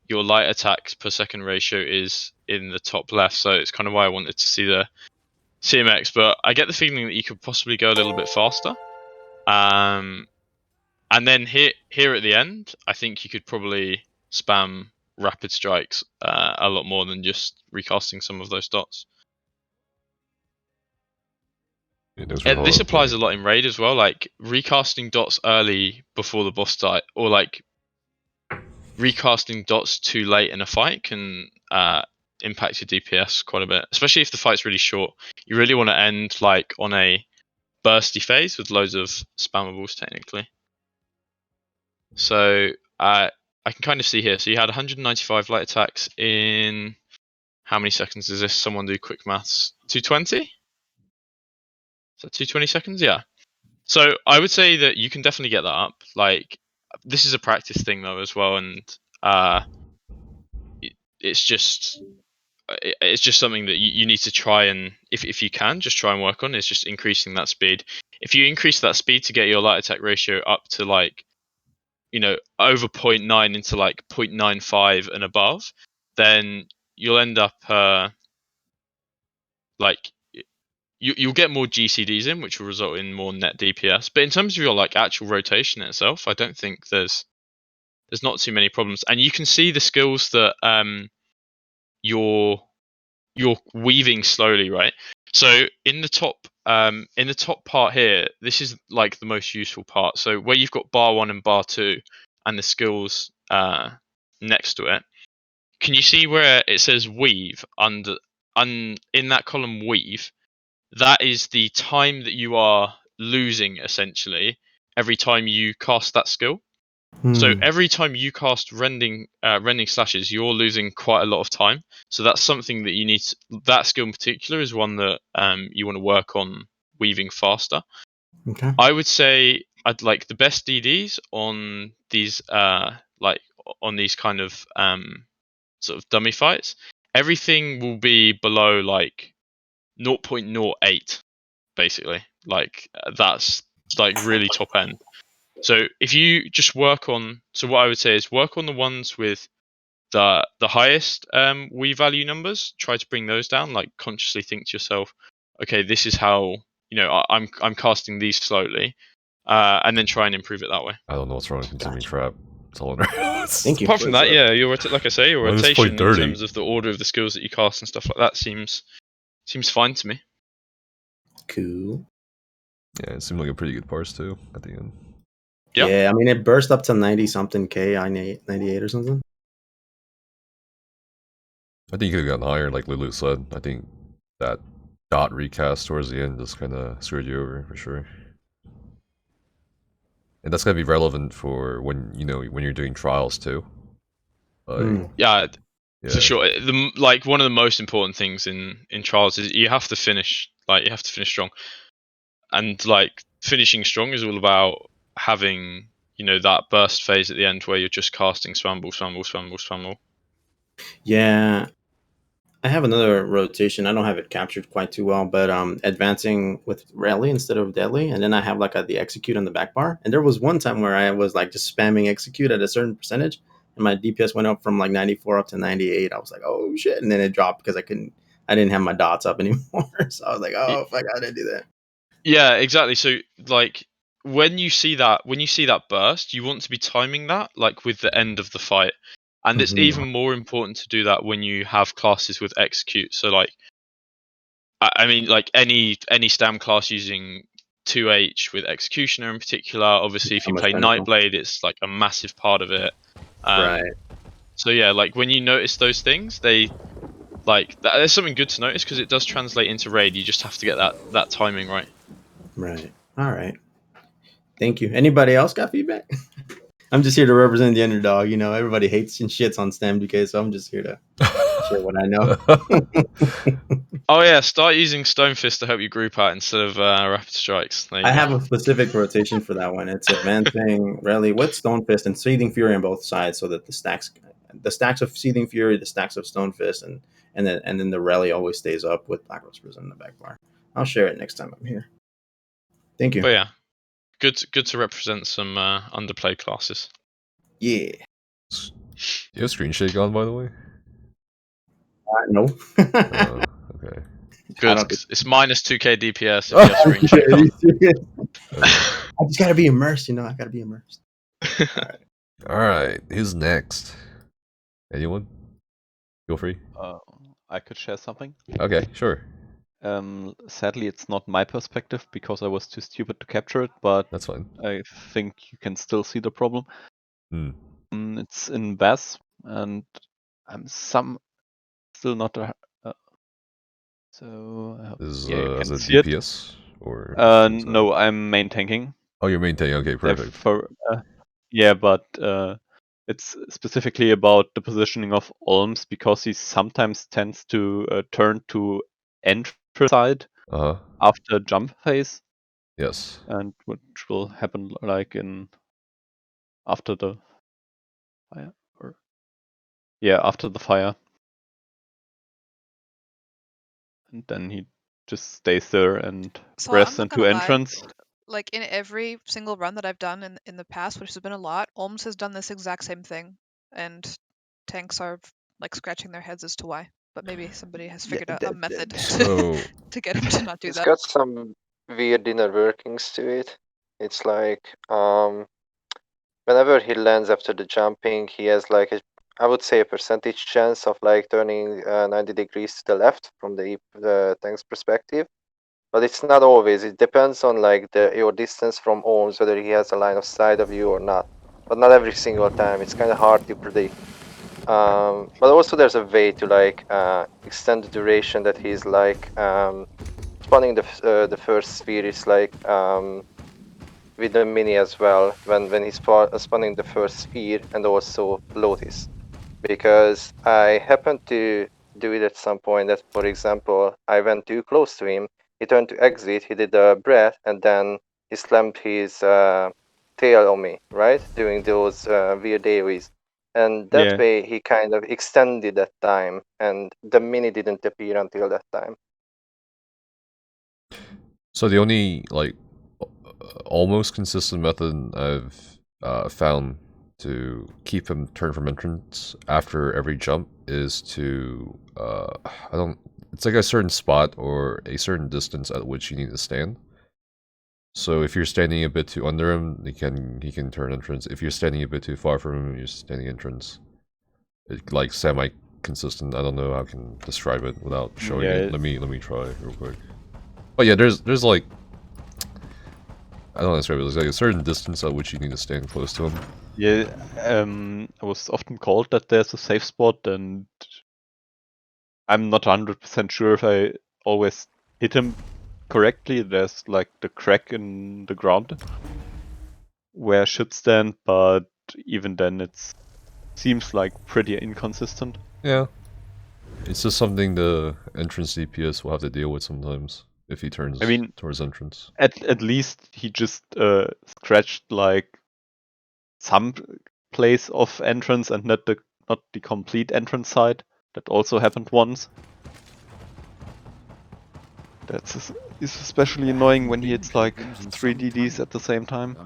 your light attacks per second ratio is in the top left, so it's kind of why I wanted to see the CMX. But I get the feeling that you could possibly go a little bit faster. And then here at the end, I think you could probably spam rapid strikes a lot more than just recasting some of those dots. Yeah, those were And this horrible. applies a lot in raid as well, like recasting dots early before the boss fight, or like recasting dots too late in a fight can impact your DPS quite a bit, especially if the fight's really short. You really want to end like on a bursty phase with loads of spammables technically. So I can kind of see here. So you had 195 light attacks in how many seconds is this? Someone do quick maths. 220? Is that 220 seconds? Yeah. So I would say that you can definitely get that up. Like this is a practice thing though as well, and it's just something that you need to try and if you can just try and work on is just increasing that speed. If you increase that speed to get your light attack ratio up to like over 0.9 into like 0.95 and above, then you'll end up like you'll get more GCDs in, which will result in more net DPS. But in terms of your like actual rotation itself, I don't think there's not too many problems, and you can see the skills that you're weaving slowly, right? So in the top part here, this is like the most useful part. So where you've got bar 1 and bar 2 and the skills next to it, can you see where it says weave in that column weave? That is the time that you are losing essentially every time you cast that skill. So every time you cast rending slashes, you're losing quite a lot of time. So that's something that you need. That skill in particular is one that you want to work on weaving faster. Okay. I would say I'd like the best DDs on these on these kind of sort of dummy fights. Everything will be below like 0.08 basically. Like that's like really top end. So if you just work on, so what I would say is work on the ones with the highest weave value numbers. Try to bring those down. Like consciously think to yourself, okay, this is how I'm casting these slowly, and then try and improve it that way. I don't know what's wrong with consuming crap. That's all I know. Thank you. Apart from that, yeah, your like I say, your Mine just played rotation in dirty. terms of the order of the skills that you cast and stuff like that seems fine to me. Cool. Yeah, it seemed like a pretty good parse too at the end. Yeah. Yeah, I mean, it burst up to 90 something K, 98 or something. I think you could have gotten higher, like Lulu said. I think that dot recast towards the end just kind of screwed you over for sure. And that's gonna be relevant for when when you're doing trials too. Like, Yeah, yeah, for sure. One of the most important things in trials is you have to finish. Like you have to finish strong, and like finishing strong is all about having that burst phase at the end where you're just casting spam ball. Yeah, I have another rotation. I don't have it captured quite too well, but advancing with rally instead of deadly, and then I have like the execute on the back bar. And there was one time where I was like just spamming execute at a certain percentage, and my DPS went up from like 94 up to 98. I was like, oh shit, and then it dropped because I didn't have my dots up anymore. So I was like, oh fuck, I didn't do that. Yeah, exactly. So like when you see that burst, you want to be timing that like with the end of the fight. And it's even more important to do that when you have classes with execute. So like I mean like any stam class using 2H with executioner in particular, obviously if you play Nightblade it's like a massive part of it. Right. So yeah, like when you notice those things, there's something good to notice because it does translate into raid. You just have to get that timing right. Right. All right. Thank you. Anybody else got feedback? I'm just here to represent the underdog. Everybody hates and shits on StamDK, so I'm just here to share what I know. Oh yeah, start using Stonefist to help you group out instead of Rapid Strikes. I have a specific rotation for that one. It's advancing rally with Stonefist and Seething Fury on both sides, so that the stacks of Seething Fury, the stacks of Stonefist, and then the rally always stays up with Black Rose Prison in the back bar. I'll share it next time I'm here. Thank you. But yeah, good to represent some underplayed classes. Yeah. Do you have screen shake on, by the way? No. Okay. Good. It's minus 2k DPS if you have screen shake on. I just gotta be immersed, I gotta be immersed. Alright, who's next? Anyone? Feel free. I could share something. Okay, sure. Sadly, it's not my perspective because I was too stupid to capture it, but that's fine. I think you can still see the problem. It's in Bass, and I'm still not so. Is yeah, you it can see DPS it. or? No, I'm main tanking. Oh, you're main tanking. Okay, perfect. Yeah, but it's specifically about the positioning of Olms because he sometimes tends to turn to entry side after jump phase. Yes. And which will happen like after the fire, after the fire, and then he just stays there and rests into entrance. Like in every single run that I've done in the past, which has been a lot, Olms has done this exact same thing, and tanks are like scratching their heads as to why. But maybe somebody has figured out a method to get him to not do that. It's got some weird inner workings to it. It's like whenever he lands after the jumping, he has like I would say a percentage chance of like turning 90 degrees to the left from the tank's perspective. But it's not always. It depends on like your distance from Olms, whether he has a line of sight of you or not. But not every single time. It's kind of hard to predict. But also there's a way to like extend the duration that he's like spawning the first sphere is like with the mini as well when he's spawning the first sphere and also Lotus, because I happened to do it at some point that, for example, I went too close to him. He turned to exit, he did a breath, and then he slammed his tail on me, right? Doing those weird AoEs. And that way he kind of extended that time, and the mini didn't appear until that time. So the only, like, almost consistent method I've found to keep him turned from entrance after every jump is to, it's like a certain spot or a certain distance at which you need to stand. So if you're standing a bit too under him, he can turn entrance. If you're standing a bit too far from him, you're standing entrance. It's like semi-consistent. I don't know how I can describe it without showing it. Let me try real quick. But yeah, there's like, I don't know how to describe it. There's like a certain distance at which you need to stand close to him. Yeah, I was often called that there's a safe spot, and I'm not 100% sure if I always hit him correctly. There's like the crack in the ground where I should stand, but even then it seems like pretty inconsistent. Yeah. It's just something the entrance DPS will have to deal with sometimes if he turns towards entrance. At least he just scratched like some place of entrance and not the complete entrance side. That also happened once. That's is especially annoying when he hits like 3 DDs at the same time.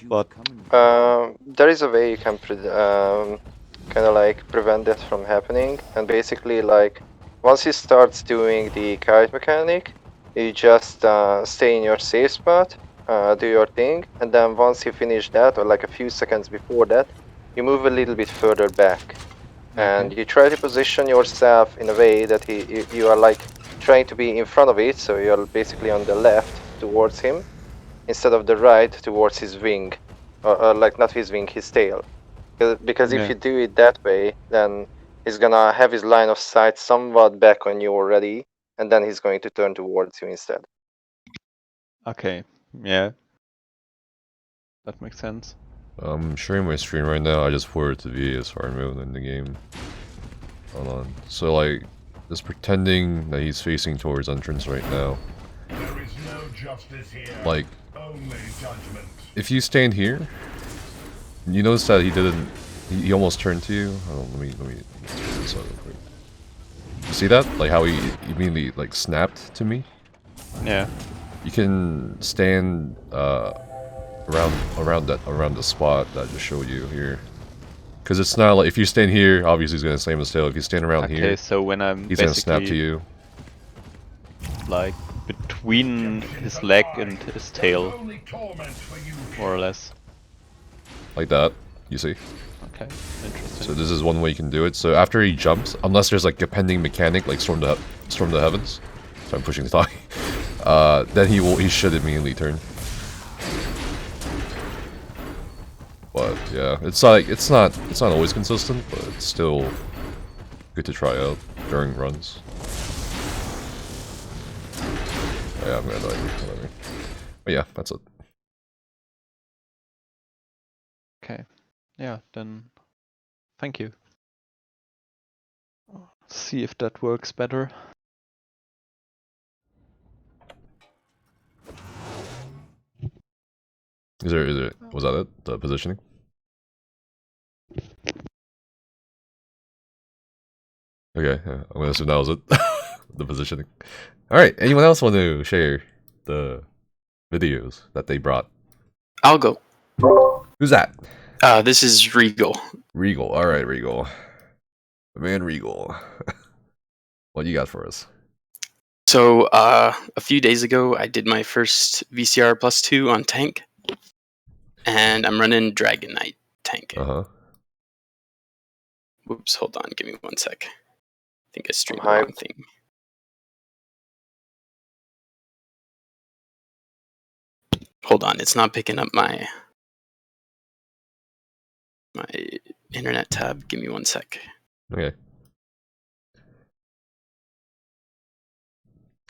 But there is a way you can kind of like prevent that from happening, and basically like once he starts doing the kite mechanic, you just stay in your safe spot, do your thing, and then once you finish that, or like a few seconds before that, you move a little bit further back, and you try to position yourself in a way that you are like trying to be in front of it, so you're basically on the left towards him instead of the right towards his wing, or like not his wing, his tail. Because if you do it that way, then he's gonna have his line of sight somewhat back on you already, and then he's going to turn towards you instead. Okay, yeah. That makes sense. I'm sharing my screen right now. I just forwarded to VAS hard mode in the game. Hold on. So like, just pretending that he's facing towards entrance right now. There is no justice here. Like, only judgment. If you stand here, you notice that he didn't. He almost turned to you. Hold on, let me check this out real quick. You see that? Like how he immediately like snapped to me. Yeah. You can stand around the spot that I just showed you here. Because it's not like if you stand here, obviously he's gonna slam his tail. If you stand around here, Okay, so when I'm he's gonna snap to you. Like between his leg and his tail, more or less. Like that, you see? Okay, interesting. So this is one way you can do it. So after he jumps, unless there's like a pending mechanic like storm the heavens. So I'm pushing the thigh. Then he should immediately turn. But yeah, it's not always consistent, but it's still good to try out during runs. Oh, yeah, I'm gonna die. Whatever. But yeah, that's it. Okay. Yeah, then thank you. See if that works better. Was that it? The positioning? Okay, yeah, I'm gonna assume that was it. The positioning. Alright, anyone else want to share the videos that they brought? I'll go. Who's that? This is Regal. Regal, alright, Regal. Man, Regal. What you got for us? So, a few days ago, I did my first VCR +2 on tank. And I'm running Dragon Knight tank. Whoops, hold on, give me 1 sec. I think I streamed the wrong thing. Hold on, it's not picking up my internet tab. Give me 1 sec. Okay.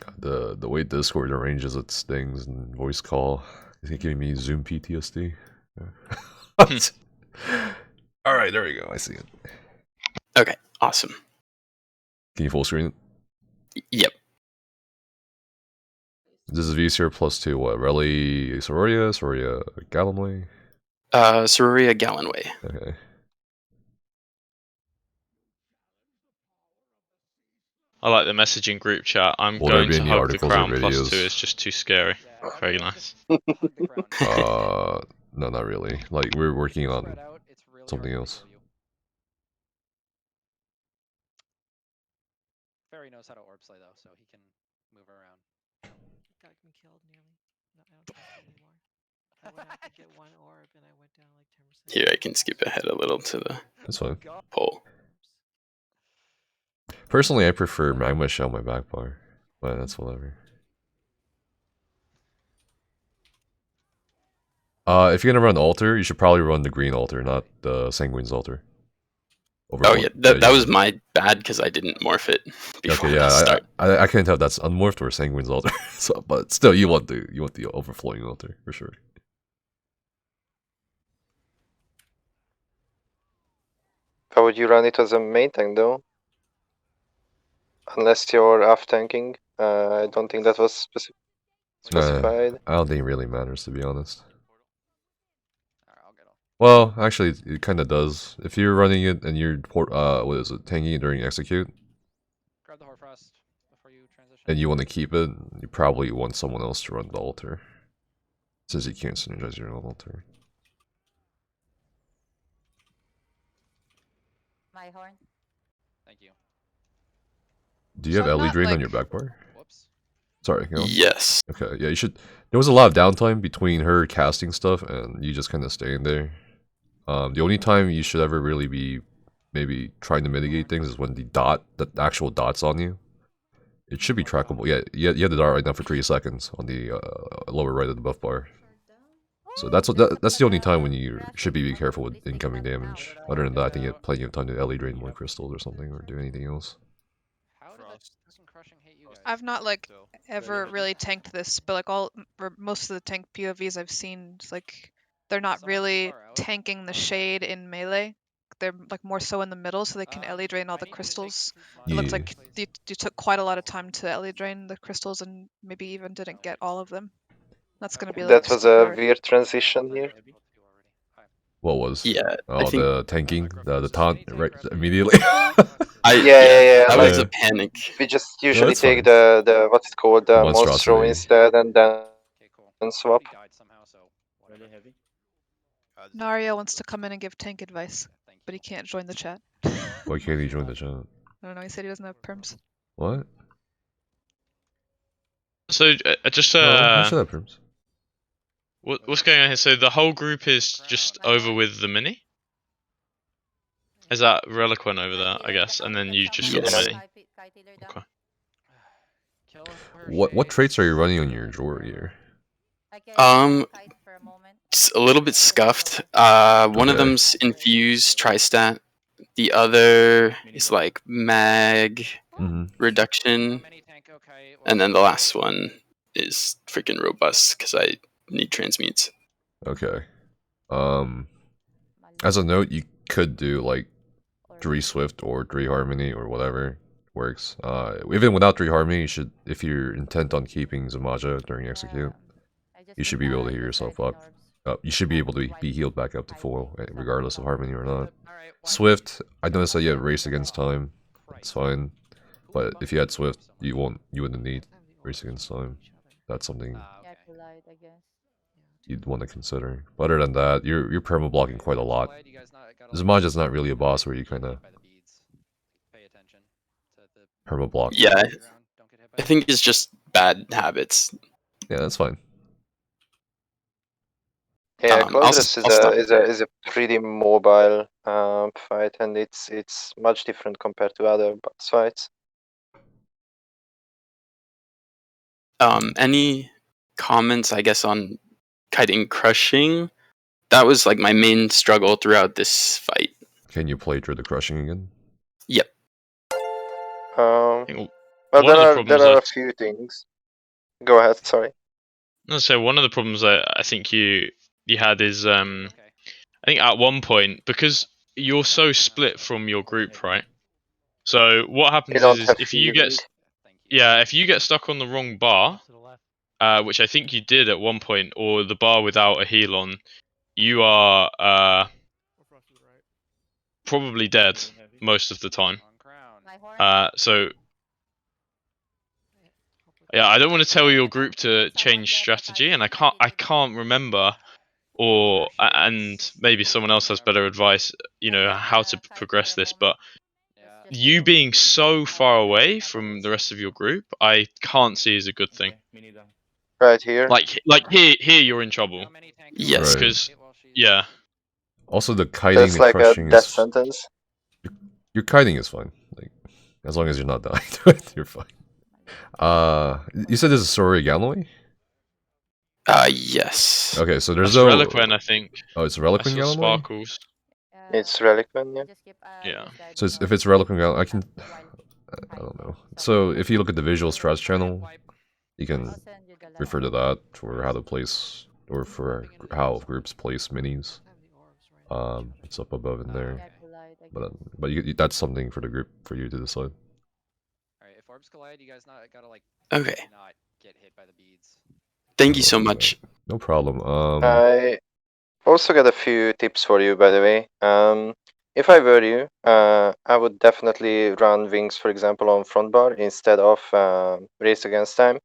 God, the way Discord arranges its things and voice call is giving me Zoom PTSD. Alright, there we go, I see it. Okay, awesome. Can you full screen it? Yep. This is VCR +2, what? Rally Soria Gallenway? Soria Gallenway. Okay. I like the messaging group chat. I'm Will there going be to any hug the articles or crown videos? +2. It's just too scary. Very nice. No, not really. Like, we're working on something else. Fairy knows how to orb slay though, so he can move around. Got me killed nearly. Here, I can skip ahead a little to the That's fine. poll. Personally, I prefer Magma Shell my back bar, but that's whatever. If you're gonna run Altar, you should probably run the green Altar, not the Sanguine's Altar. Oh yeah, that was my bad because I didn't morph it before okay, the yeah, start. I can't tell if that's unmorphed or Sanguine's Altar. So, but still, you want the overflowing Altar for sure. How would you run it as a main tank though? Unless you're off tanking. I don't think that was specified. I don't think it really matters, to be honest. Well, actually, it kind of does. If you're running it and you're what is it, tanking it during execute, Grab the Horfrost before you transition. and you want to keep it, you probably want someone else to run the Altar, since you can't synergize your own Altar. My horn. Thank you. Do you So have I'm Ellie not, Drain on like- your back bar? Whoops. Sorry, you know? Yes. Okay, yeah, you should. There was a lot of downtime between her casting stuff and you just kind of staying there. The only time you should ever really be maybe trying to mitigate things is when the actual dot's on you. It should be trackable. Yeah, you have the dot right now for 3 seconds on the lower right of the buff bar. So that's the only time when you should be careful with incoming damage. Other than that, I think you have plenty of time to Ellie Drain more crystals or something, or do anything else. How did that fucking crushing hit you guys? I've not like ever really tanked this, but like most of the tank POVs I've seen, it's like they're not really tanking the shade in melee. They're like more so in the middle, so they can Ellie drain all the crystals. It looks Yeah. like you took quite a lot of time to Ellie drain the crystals, and maybe even didn't get all of them. That's gonna be like That was super a weird transition here. What was? Yeah, Oh, I think the tanking, the taunt, right? Immediately. Yeah. That was Yeah. a panic. We just No, usually it's take fine. the what's it called, the monstro Monstrosity. instead, and then swap. Really heavy. Nario wants to come in and give tank advice, but he can't join the chat. Why can't he join the chat? I don't know. He said he doesn't have perms. What? So just Oh, he should have perms. what's going on here? So the whole group is just over with the mini. Is that Reliquant over there? I guess, and then you just got the Yes. mini. Okay. What traits are you running on your drawer here? It's a little bit scuffed. One of Okay. them's infused tristat. The other is like mag reduction, and then the last one is freaking robust because I need transmutes. Okay. As a note, you could do like 3 Swift or 3 Harmony or whatever works. Even without 3 Harmony, you should, if you're intent on keeping Zamaja during execute, you should be able to heal yourself up. You should be able to be healed back up to full, regardless of Harmony or not. Swift, I noticed that you have Race Against Time. It's fine. But if you had Swift, you wouldn't need Race Against Time. That's something you'd want to consider. But other than that, you're perma blocking quite a lot. Zamaja's not really a boss where you kind of perma block. Yeah, I think it's just bad habits. Yeah, that's fine. Yeah, I'll stop is a pretty mobile fight, and it's much different compared to other boss fights. Any comments, I guess, on kiting crushing? That was like my main struggle throughout this fight. Can you play through the crushing again? Yep. Well, one there of the are problems a few things. Go ahead. Sorry. So one of the problems I think you had is I think at one point, because you're so split from your group, right? So what happens don't is have if you healing. if you get stuck on the wrong bar, which I think you did at one point, or the bar without a heal on, you are probably dead most of the time. So yeah, I don't want to tell your group to change strategy, and I can't remember, and maybe someone else has better advice, how to progress this, but you being so far away from the rest of your group, I can't see as a good thing. Right here. Like here you're in trouble. Yes. Because yeah. Also, the kiting That's and like a crushing death is sentence. your kiting is fine. Like as long as you're not dying to it, you're fine. You said there's a Sorry Galloway? Yes. Okay, so there's That's no Reliquin, I think. Oh, it's I Reliquin saw Galloway? sparkles. It's Reliquin, yeah. Yeah. So if it's Reliquin Galloway, I can... I don't know. So if you look at the visual strats channel, you can refer to that for how to place, or for how groups place minis. It's up above in there. But that's something for the group, for you to decide. Alright, if orbs collide, you guys gotta like Okay. not get hit by the beads. Thank you so much. No problem. I also got a few tips for you, by the way. If I were you, I would definitely run wings, for example, on front bar instead of race against time.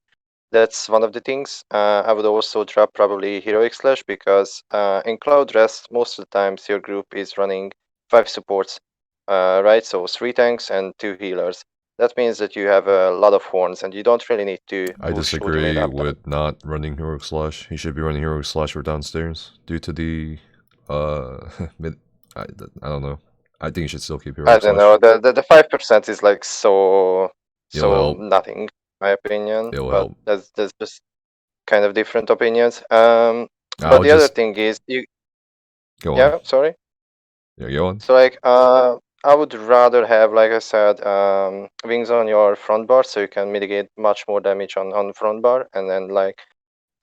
That's one of the things. I would also drop probably Heroic Slash because in Cloud Rest, most of the times your group is running 5 supports, right? So 3 tanks and 2 healers. That means that you have a lot of horns and you don't really need to I push disagree ultimate up. with not running Heroic Slash. He should be running Heroic Slash for downstairs due to the I don't know. I think you should still keep Heroic I don't Slash. know. The 5% is like so It'll help. nothing, in my opinion. It'll but help. that's just kind of different opinions. I'll But the other just thing is you. go on. Yeah, sorry. Yeah, go on. So like I would rather have, like I said, wings on your front bar so you can mitigate much more damage on front bar, and then like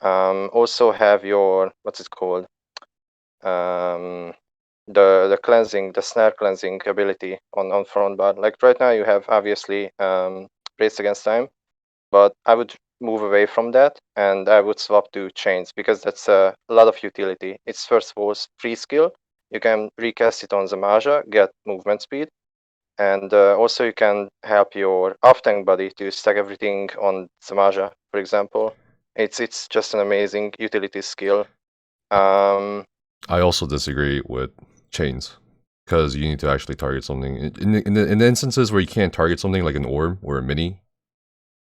also have your, what's it called, the cleansing, the snare cleansing ability on front bar. Like right now you have obviously race against time, but I would move away from that and I would swap to chains because that's a lot of utility. It's first of all free skill. You can recast it on Zamaja, get movement speed, and also you can help your off-tank buddy to stack everything on Zamaja, for example. It's just an amazing utility skill. I also disagree with chains because you need to actually target something. In the instances where you can't target something like an orb or a mini,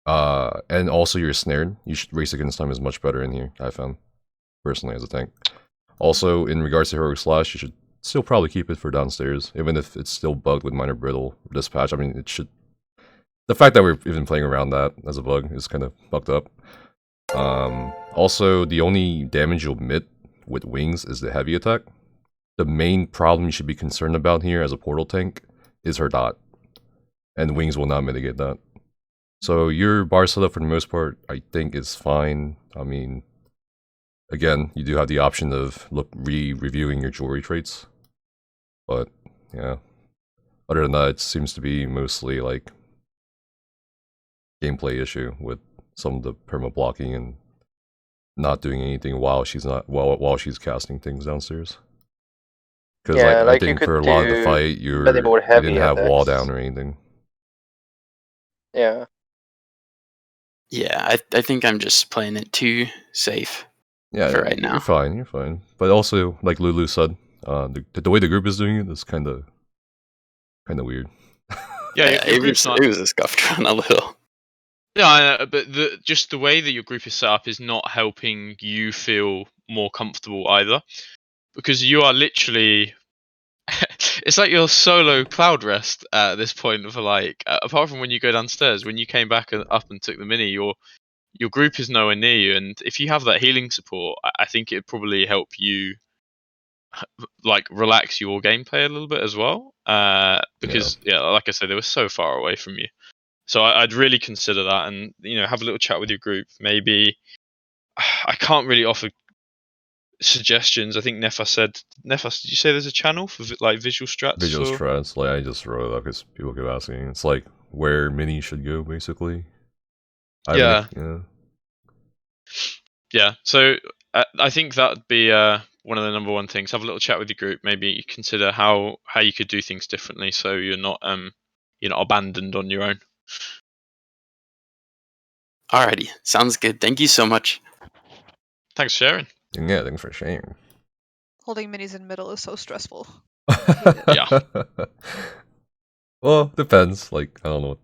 and also you're snared, you should race against time is much better in here, I found, personally, as a tank. Also, in regards to Heroic Slash, you should still probably keep it for downstairs, even if it's still bugged with Minor Brittle this patch. I mean, it should... The fact that we're even playing around that as a bug is kind of fucked up. Also, the only damage you'll admit with wings is the heavy attack. The main problem you should be concerned about here as a portal tank is her dot, and wings will not mitigate that. So your bar setup for the most part, I think, is fine. I mean, again, you do have the option of reviewing your jewelry traits, but yeah. Other than that, it seems to be mostly like gameplay issue with some of the perma blocking and not doing anything while she's while she's casting things downstairs. Because yeah, I think for a lot of the fight, you didn't have wall down or anything. Yeah. Yeah, I think I'm just playing it too safe. Yeah, for right now. You're fine. You're fine. But also, like Lulu said, the way the group is doing it is kind of weird. Yeah, it was a scuffed run a little. Yeah, but just the way that your group is set up is not helping you feel more comfortable either, because you are literally. It's like your solo cloud rest at this point. For like, apart from when you go downstairs, when you came back up and took the mini, your group is nowhere near you, and if you have that healing support, I think it'd probably help you like relax your gameplay a little bit as well. Because yeah, like I said, they were so far away from you. So I'd really consider that, and have a little chat with your group. Maybe I can't really offer suggestions. I think Nefas, did you say there's a channel for like visual strats? Visual strats, like I just wrote it up because people keep asking. It's like where mini should go, basically. Yeah. So I think that'd be one of the number one things. Have a little chat with your group. Maybe consider how you could do things differently, so you're not abandoned on your own. Alrighty, sounds good. Thank you so much. Thanks for sharing. Yeah, thanks for sharing. Holding minis in middle is so stressful. Yeah. Well, depends. Like, I don't know.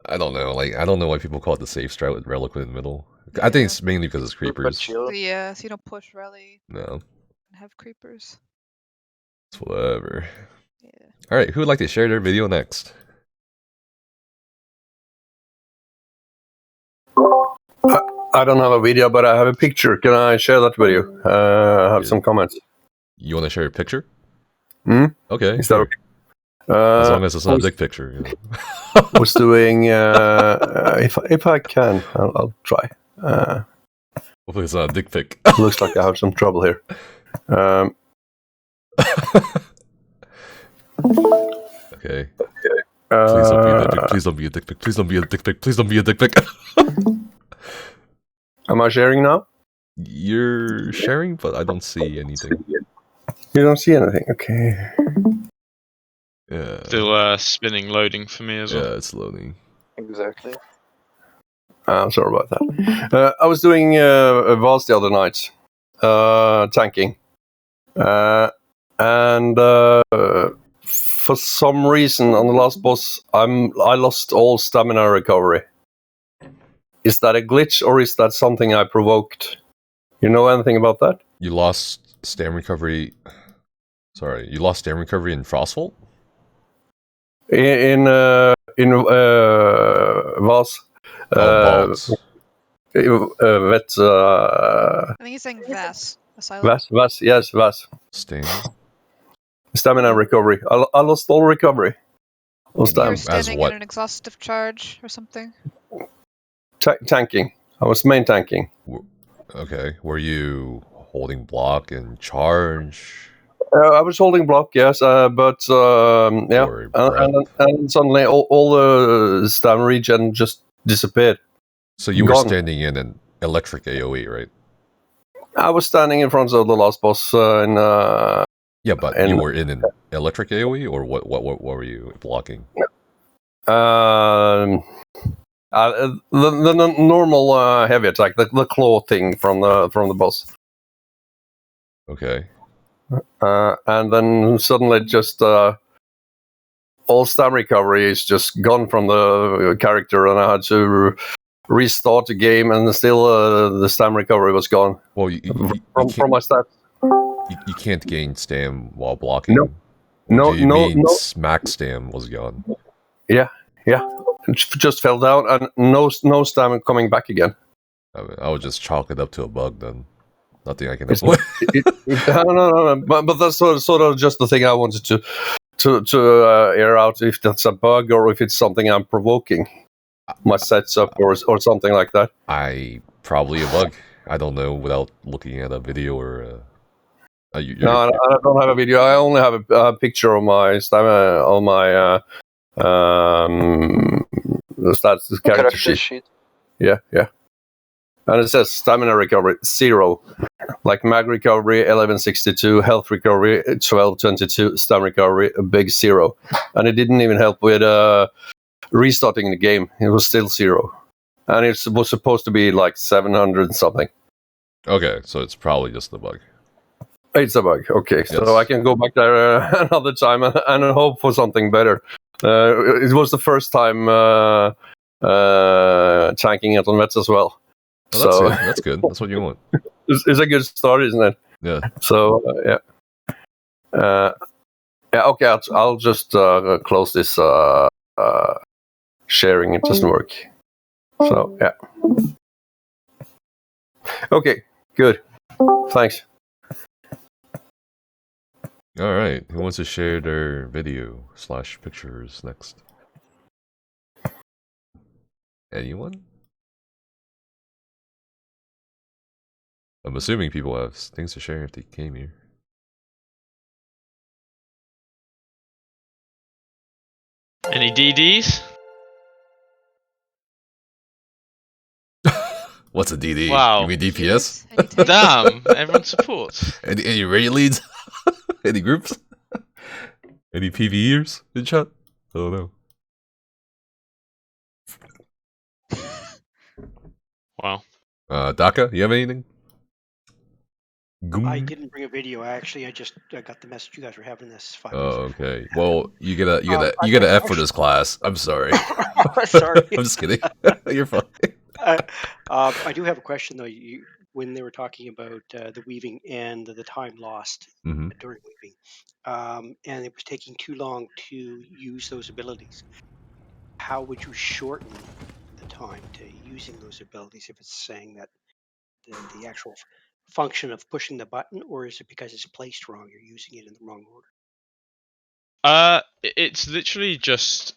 I don't know. Like, I don't know why people call it the safe strat with Relic in the middle. I think it's mainly because it's creepers. Yeah, so you don't push rally. No. And have creepers. It's whatever. Yeah. Alright, who would like to share their video next? I don't have a video, but I have a picture. Can I share that with you? I have some comments. You want to share a picture? Hmm? Okay. Is that okay? As long as it's not a dick picture. You know. Was doing if I can, I'll try. Hopefully it's not a dick pic. Looks like I have some trouble here. Okay. Please don't be a dick pic. Please don't be a dick pic. Please don't be a dick pic. Please don't be a dick pic. Am I sharing now? You're sharing, but I don't see anything. You don't see anything. Okay. Yeah. Still spinning, loading for me as well. Yeah, it's loading. Exactly. I'm sorry about that. I was doing a VOD the other night, tanking, and for some reason on the last boss, I lost all stamina recovery. Is that a glitch or is that something I provoked? You know anything about that? You lost stam recovery. Sorry, you lost stam recovery in Frostfall? In VOS. Balls. Vet. I think he's saying Vass. Asylum. Vas. Yes, Vas. Stamina recovery. I lost all recovery. Maybe you're standing in an exhaustive charge or something. Tanking. I was main tanking. Okay. Were you holding block and charge? I was holding block, yes, but yeah, and suddenly all the stamina regen just disappeared. So you were standing in an electric AoE, right? I was standing in front of the last boss in. Yeah, but you were in an electric AoE, or what were you blocking? The normal heavy attack, the claw thing from the boss. Okay. And then suddenly just all stam recovery is just gone from the character, and I had to restart the game, and still the stam recovery was gone. Well, from my stats. You can't gain stam while blocking. No. No. Max stam was gone. Yeah. It just fell down, and no stam coming back again. I would just chalk it up to a bug then. Nothing I can avoid. No. But that's sort of just the thing I wanted to air out, if that's a bug or if it's something I'm provoking. My sets up or something like that. Probably a bug. I don't know without looking at a video or. No, I don't have a video. I only have a picture of my stamina on my stats character sheet. Yeah. And it says stamina recovery 0, like mag recovery 1162, health recovery 1222, stam recovery a big 0, and it didn't even help with restarting the game. It was still 0, and it was supposed to be like 700 something. Okay, so it's probably just the bug. It's a bug. Okay, yes. So I can go back there another time and hope for something better. It was the first time tanking it on Vets as well. Oh, so that's good. That's what you want. It's a good start, isn't it? Yeah. So yeah. Okay. I'll just close this sharing. It doesn't work. So yeah. Okay. Good. Thanks. All right. Who wants to share their video / pictures next? Anyone? I'm assuming people have things to share if they came here. Any DDs? What's a DD? Wow. You mean DPS? Damn, everyone supports. Any raid leads? Any groups? Any PvEers in chat? I don't know. Wow. Daka, you have anything? I didn't bring a video. I just got the message you guys were having this 5 minutes Oh, ago. okay. Well, you get a I F for actually- this class. I'm sorry. Sorry. I'm just kidding. You're fine. I do have a question though. When they were talking about the weaving and the time lost during weaving, and it was taking too long to use those abilities, how would you shorten the time to using those abilities if it's saying that the actual function of pushing the button, or is it because it's placed wrong? You're using it in the wrong order. It's literally just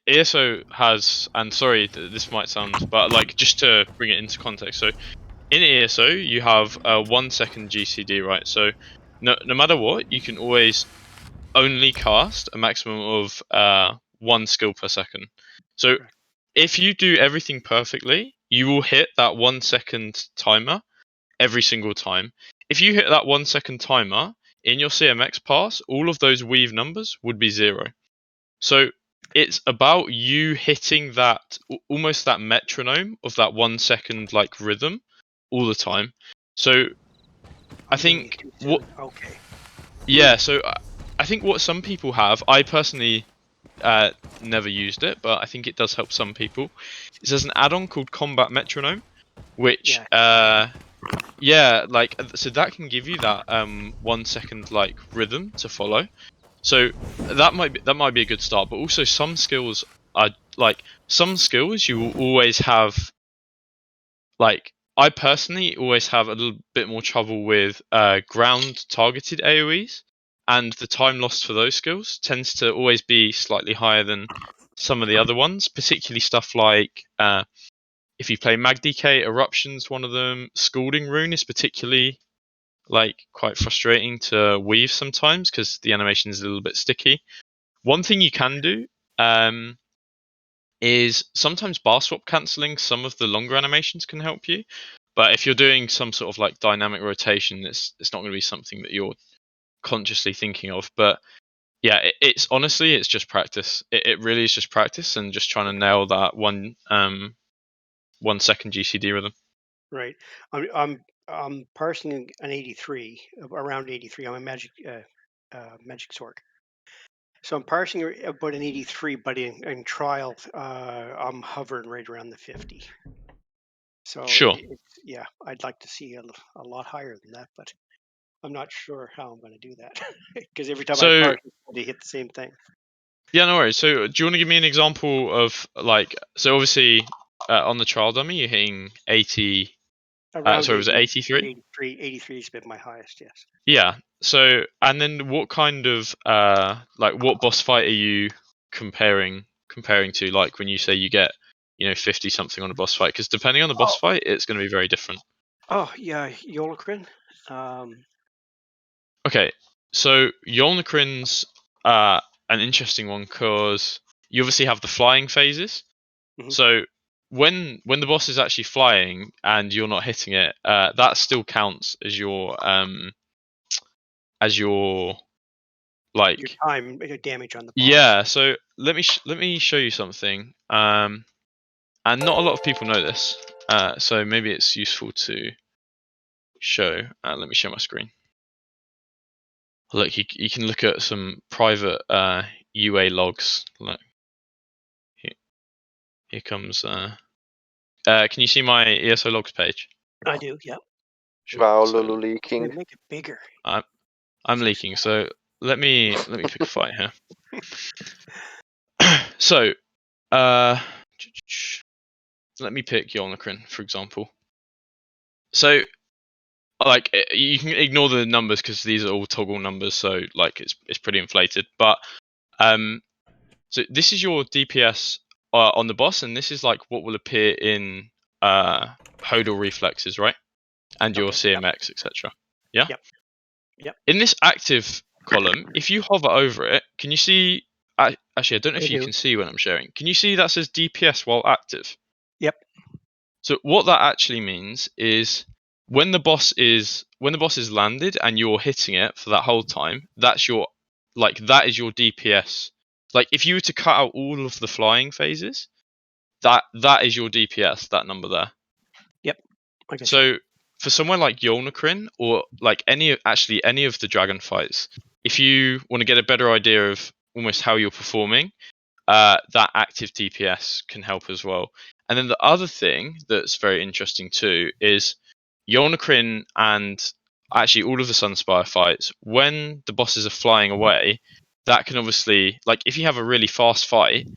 ESO has, and sorry, this might sound, but like just to bring it into context. So in ESO you have a 1 second GCD, right? So no matter what, you can always only cast a maximum of 1 skill per second. So if you do everything perfectly, you will hit that 1 second timer every single time. If you hit that 1 second timer in your Ce-Nex pass, all of those weave numbers would be 0. So it's about you hitting that almost that metronome of that 1 second like rhythm all the time. So I think what okay. Yeah, so I think what some people have, I personally never used it, but I think it does help some people. Is there's an add-on called Combat Metronome, which like so that can give you that 1 second like rhythm to follow. So that might be a good start, but also some skills are like some skills you will always have. Like I personally always have a little bit more trouble with ground targeted AoEs, and the time lost for those skills tends to always be slightly higher than some of the other ones, particularly stuff like if you play MagDK, Eruption's one of them. Scalding Rune is particularly like quite frustrating to weave sometimes because the animation is a little bit sticky. One thing you can do is sometimes bar swap cancelling some of the longer animations can help you. But if you're doing some sort of like dynamic rotation, it's not going to be something that you're consciously thinking of. But yeah, it's honestly it's just practice. It really is just practice and just trying to nail that 1 second GCD rhythm. Right. I'm parsing an 83, around 83. I'm a magic sork. So I'm parsing about an 83, but in trial, I'm hovering right around the 50. So Sure. yeah, I'd like to see a lot higher than that, but I'm not sure how I'm going to do that because every time I parse, they hit the same thing. Yeah, no worries. So do you want to give me an example of like, so obviously on the trial dummy you're hitting 80. Sorry, was it 83? 83 has been my highest, yes. Yeah. So, and then what kind of like what boss fight are you comparing to? Like when you say you get 50 something on a boss fight, because depending on the boss fight, it's going to be very different. Oh yeah, Yolokrin. Okay, so Yolnakrin's an interesting one because you obviously have the flying phases. So when the boss is actually flying and you're not hitting it, that still counts as your like your time damage on the boss. Yeah. So let me show you something. And not a lot of people know this. So maybe it's useful to show. Let me share my screen. Look, you can look at some private UA logs. Look, here comes. Can you see my ESO logs page? I do. Yeah. Sure. Wow, So, Lulu leaking. Make it bigger. I'm leaking. So let me pick a fight here. So, let me pick Yolnakrin, for example. So, like, you can ignore the numbers because these are all toggle numbers, so like it's pretty inflated. But so this is your DPS on the boss, and this is like what will appear in Hodel reflexes, right? And your Ce-Nex, etc. Yeah. Yep. In this active column, if you hover over it, can you see? Actually, I don't know if you can see when I'm sharing. Can you see that says DPS while active? Yep. So what that actually means is when the boss is landed and you're hitting it for that whole time, that is your DPS. Like if you were to cut out all of the flying phases, that is your DPS, that number there. Yep. So for somewhere like Yolnahkrin or like any of the dragon fights, if you want to get a better idea of almost how you're performing, that active DPS can help as well. And then the other thing that's very interesting too is Yolnahkrin and actually all of the Sunspire fights, when the bosses are flying away, that can obviously, like if you have a really fast fight,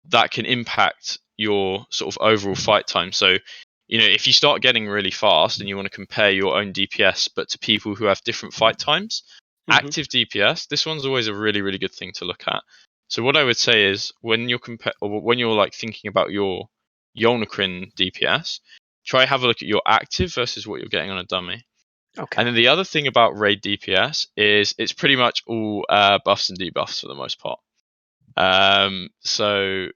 that can impact your sort of overall fight time. So, you know, if you start getting really fast and you want to compare your own DPS, but to people who have different fight times, active DPS, this one's always a really, really good thing to look at. So what I would say is when you're like thinking about your Yolnahkrin DPS, try have a look at your active versus what you're getting on a dummy. Okay. And then the other thing about raid DPS is it's pretty much all buffs and debuffs for the most part. So,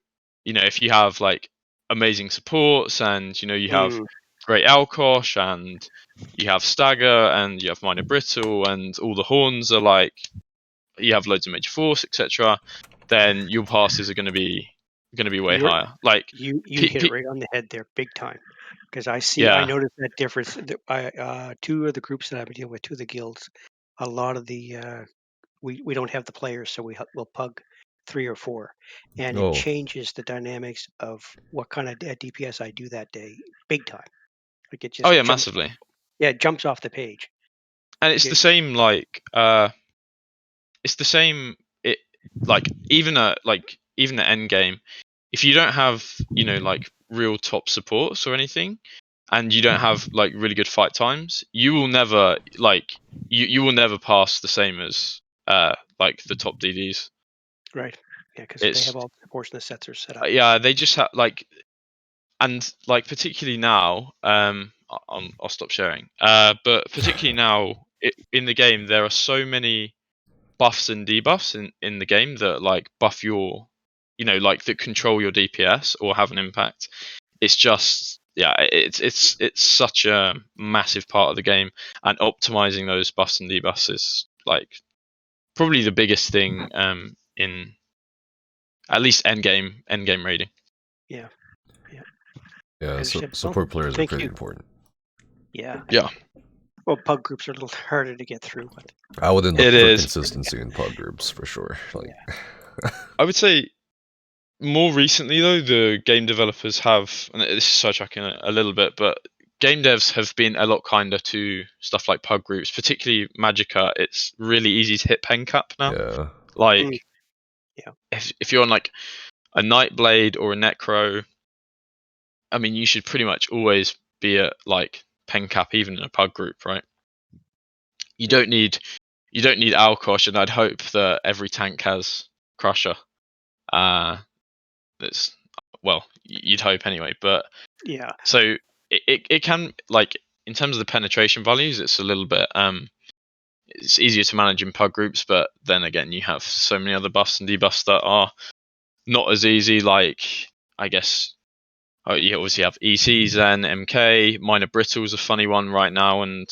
you know, if you have like amazing supports and, you know, you have great Alkosh and you have Stagger and you have Minor Brittle and all the horns are like, you have loads of Major Force, etc., then your passes are going to be way higher. Like you hit it right on the head there, big time. Because I Yeah. noticed that difference. Two of the groups that I've been dealing with, two of the guilds, a lot of the we don't have the players, so we'll pug 3 or 4, and it changes the dynamics of what kind of DPS I do that day, big time. Like it just Oh yeah, massively. Yeah, it jumps off the page. And it's the same like it's the same like even at end game, if you don't have, you know, like real top supports or anything, and you don't have like really good fight times, you will never like you will never pass the same as like the top DDs. Right. Yeah, because they have all the supports and the sets are set up. Yeah, they just have like, and like particularly now, I'll stop sharing. But particularly now in the game, there are so many buffs and debuffs in the game that like buff your, you know, like that control your DPS or have an impact. It's just it's such a massive part of the game, and optimizing those buffs and debuffs is like probably the biggest thing in at least end game raiding. Yeah. Yeah, so support players are pretty important. Yeah. Yeah. Well, pug groups are a little harder to get through, but I wouldn't look for consistency in pug groups for sure. Like, I would say more recently though, the game developers have, and this is sidetracking a little bit, but game devs have been a lot kinder to stuff like pug groups, particularly Magicka. It's really easy to hit pen cap now. Yeah. Like, if you're on like a Nightblade or a Necro, I mean, you should pretty much always be at like pen cap, even in a pug group, right? You don't need Alkosh, and I'd hope that every tank has Crusher. That's, well, you'd hope anyway, but yeah. So it can, like, in terms of the penetration values, it's a little bit it's easier to manage in pug groups, but then again, you have so many other buffs and debuffs that are not as easy. Like, I guess you obviously have ECs and MK. Minor Brittle is a funny one right now, and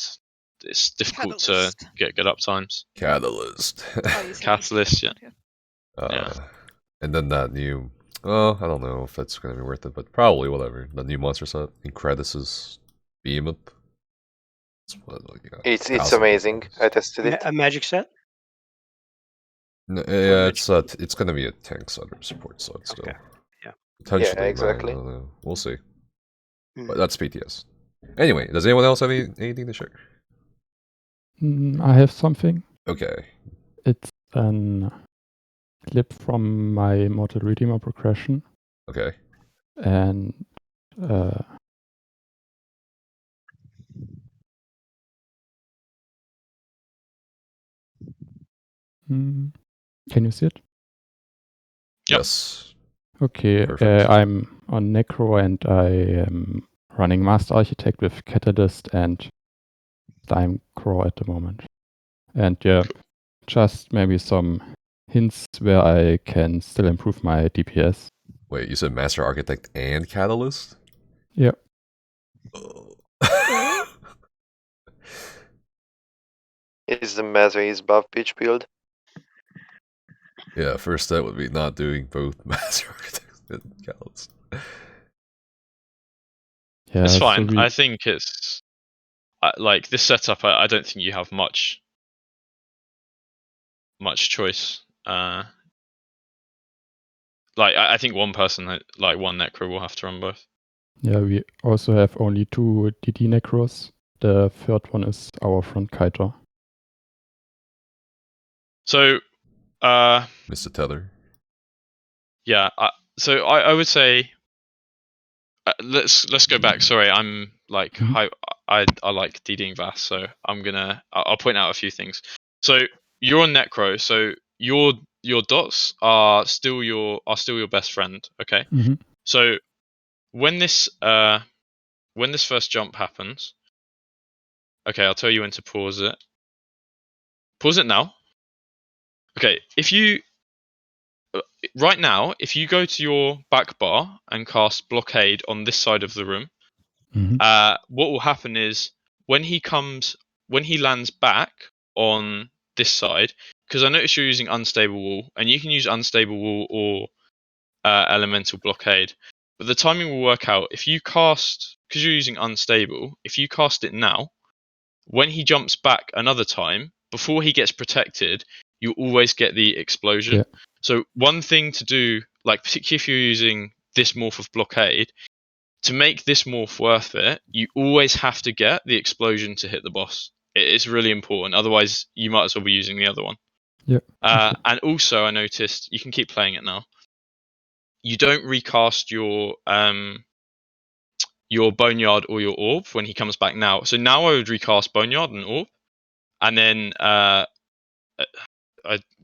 it's difficult to get good uptimes. Catalyst. Catalyst, yeah. And then that new, well, I don't know if that's going to be worth it, but probably whatever. The new monster set, Incredus's Behemoth. It's amazing. I tested it. A magic set? No, yeah, it's going to be a tank set or support set still. Yeah. Potentially, yeah, exactly. I don't know. We'll see. But that's PTS. Anyway, does anyone else have anything to share? I have something. Okay. It's an clip from my Immortal Redeemer progression. Okay. And can you see it? Yes. Okay, I'm on Necro and I am running Master Architect with Catalyst and Slime Crow at the moment. And yeah, just maybe some hints where I can still improve my DPS. Wait, you said Master Architect and Catalyst? Yeah. Is the Mazer buff pitch build? Yeah, first step would be not doing both Master Architect and Catalyst. Yeah, it's fine. I think it's like this setup, I don't think you have much choice. Like I think one person, like one Necro, will have to run both. Yeah, we also have only 2 DD Necros. The third one is our front kiter. So, Mr. Tether. Yeah. So I would say, let's go back. Sorry, I'm like I like DDing Vass, so I'll point out a few things. So you're on Necro, so your dots are still your best friend. Okay. Mhm. So when this first jump happens, okay, I'll tell you when to pause it. Pause it now. Okay, if you right now, if you go to your back bar and cast Blockade on this side of the room, what will happen is when he lands back on this side, because I notice you're using Unstable Wall, and you can use Unstable Wall or Elemental Blockade, but the timing will work out if you cast, because you're using Unstable, if you cast it now, when he jumps back another time, before he gets protected, you always get the explosion. Yeah. So one thing to do, like particularly if you're using this morph of Blockade, to make this morph worth it, you always have to get the explosion to hit the boss. It's really important. Otherwise, you might as well be using the other one. Yeah. And also, I noticed you can keep playing it now. You don't recast your Boneyard or your Orb when he comes back now. So now I would recast Boneyard and Orb, and then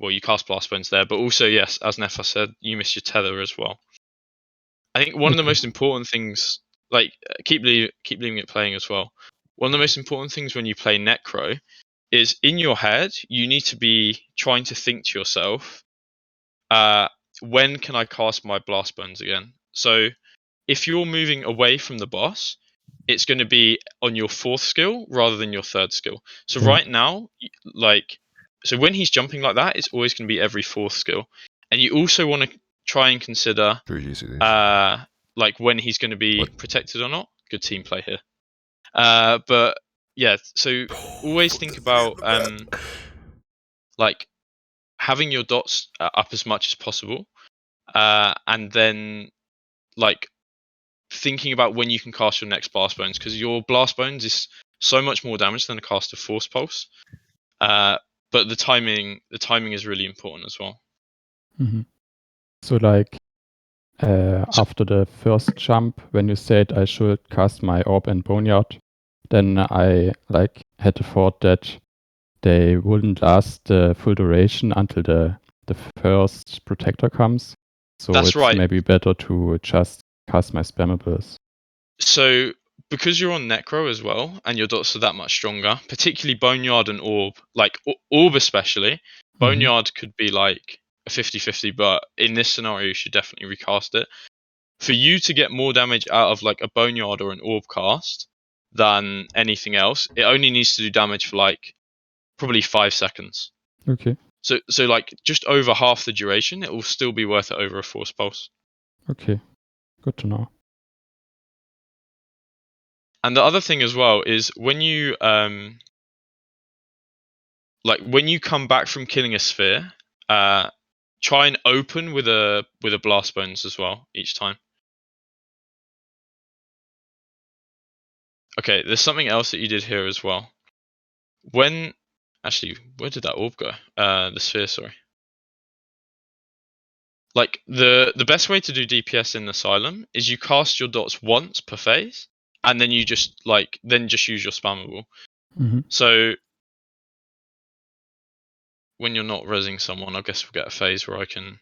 you cast Blast Bones there. But also, yes, as Nefa said, you miss your tether as well. I think one of the most important things, like keep leaving it playing as well. One of the most important things when you play Necro is in your head, you need to be trying to think to yourself, when can I cast my Blast Bones again? So if you're moving away from the boss, it's going to be on your 4th skill rather than your 3rd skill. So right now, so when he's jumping like that, it's always going to be every 4th skill. And you also want to try and consider like when he's going to be protected or not. Good team play here. But yeah, so always think about like having your dots up as much as possible, and then like thinking about when you can cast your next Blast Bones, because your Blast Bones is so much more damage than a cast of Force Pulse. But the timing is really important as well. So like after the first jump, when you said I should cast my Orb and Boneyard, then I like had the thought that they wouldn't last the full duration until the first protector comes. So That's it's right. maybe better to just cast my spammables. So because you're on Necro as well, and your dots are that much stronger, particularly Boneyard and Orb, like Orb especially, Boneyard could be like a 50-50, but in this scenario, you should definitely recast it. For you to get more damage out of like a Boneyard or an Orb cast than anything else, it only needs to do damage for like probably 5 seconds. Okay. So like just over half the duration, it will still be worth it over a Force Pulse. Okay. Good to know. And the other thing as well is when you when you come back from killing a sphere, try and open with a Blast Bones as well each time. Okay, there's something else that you did here as well. Actually, where did that orb go? The sphere, sorry. Like the best way to do DPS in Asylum is you cast your dots once per phase, and then you just use your spammable. So when you're not rezzing someone, I guess we'll get a phase where I can.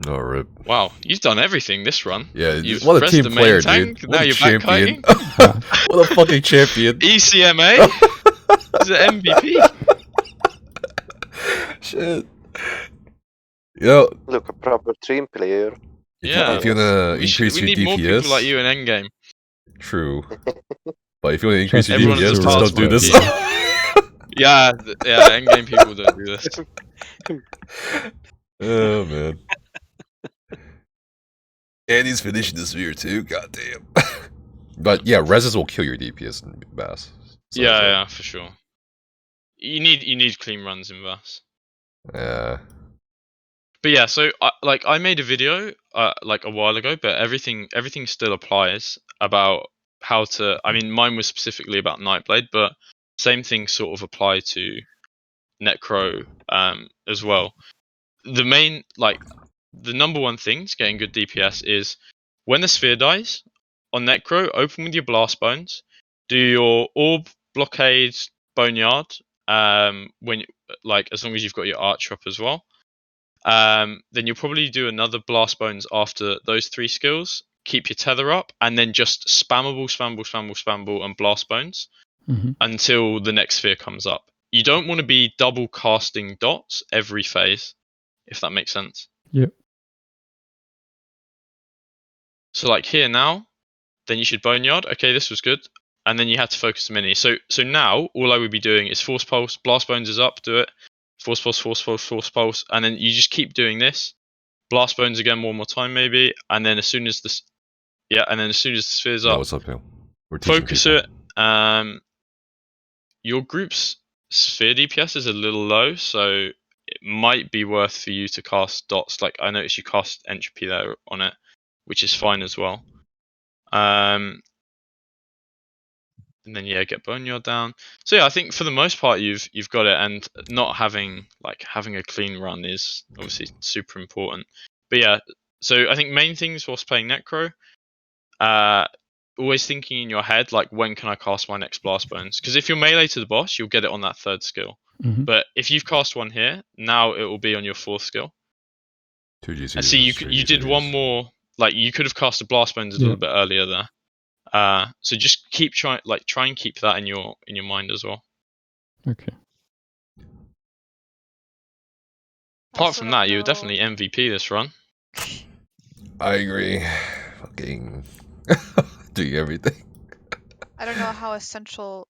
No rip. Wow, you've done everything this run. Yeah, you've what a rezzed team the main player, tank, dude. Now What a you're champion. backkiting. What a fucking champion. ECMA. He's an MVP. Shit. Yo. Look, a proper team player. Yeah. If you wanna increase we your need DPS, more people like you in endgame. True. But if you want to increase your Everyone in DPS, this just past don't do might this. be- yeah, endgame people don't do this. Oh man. And he's finishing the sphere too. Goddamn. But yeah, reses will kill your DPS in Bass. So Yeah, for sure. You need clean runs in Bass. Yeah. But yeah, so I made a video like a while ago, but everything still applies about how to. I mean, mine was specifically about Nightblade, but same things sort of apply to Necro as well. The main the number one thing to getting good DPS is when the sphere dies on Necro, open with your blast bones, do your orb blockade boneyard when as long as you've got your archer up as well. Then you'll probably do another blast bones after those 3 skills. Keep your tether up, and then just spammable, and blast bones until the next sphere comes up. You don't want to be double casting dots every phase, if that makes sense. Yeah. So like here now, then you should boneyard. Okay, this was good, and then you have to focus the mini. So now all I would be doing is force pulse. Blast bones is up. Do it. Force pulse, and then you just keep doing this. Blast bones again one more time maybe, and then as soon as this, and then as soon as the sphere's up, what's up, Hill? We're teaching focus people. it. Your group's sphere DPS is a little low, so it might be worth for you to cast dots. Like I noticed you cast entropy there on it, which is fine as well. And then get boneyard down. So yeah, I think for the most part you've got it, and not having a clean run is obviously super important. But yeah, so I think main things whilst playing Necro, always thinking in your head when can I cast my next blast bones? Because if you're melee to the boss, you'll get it on that 3rd skill. But if you've cast one here, now it will be on your 4th skill. 2G And see, you did one more. You could have cast a blast bones a little bit earlier there. So just try and keep that in your mind as well. Okay. Apart from that, you're definitely MVP this run. I agree. Fucking doing everything. I don't know how essential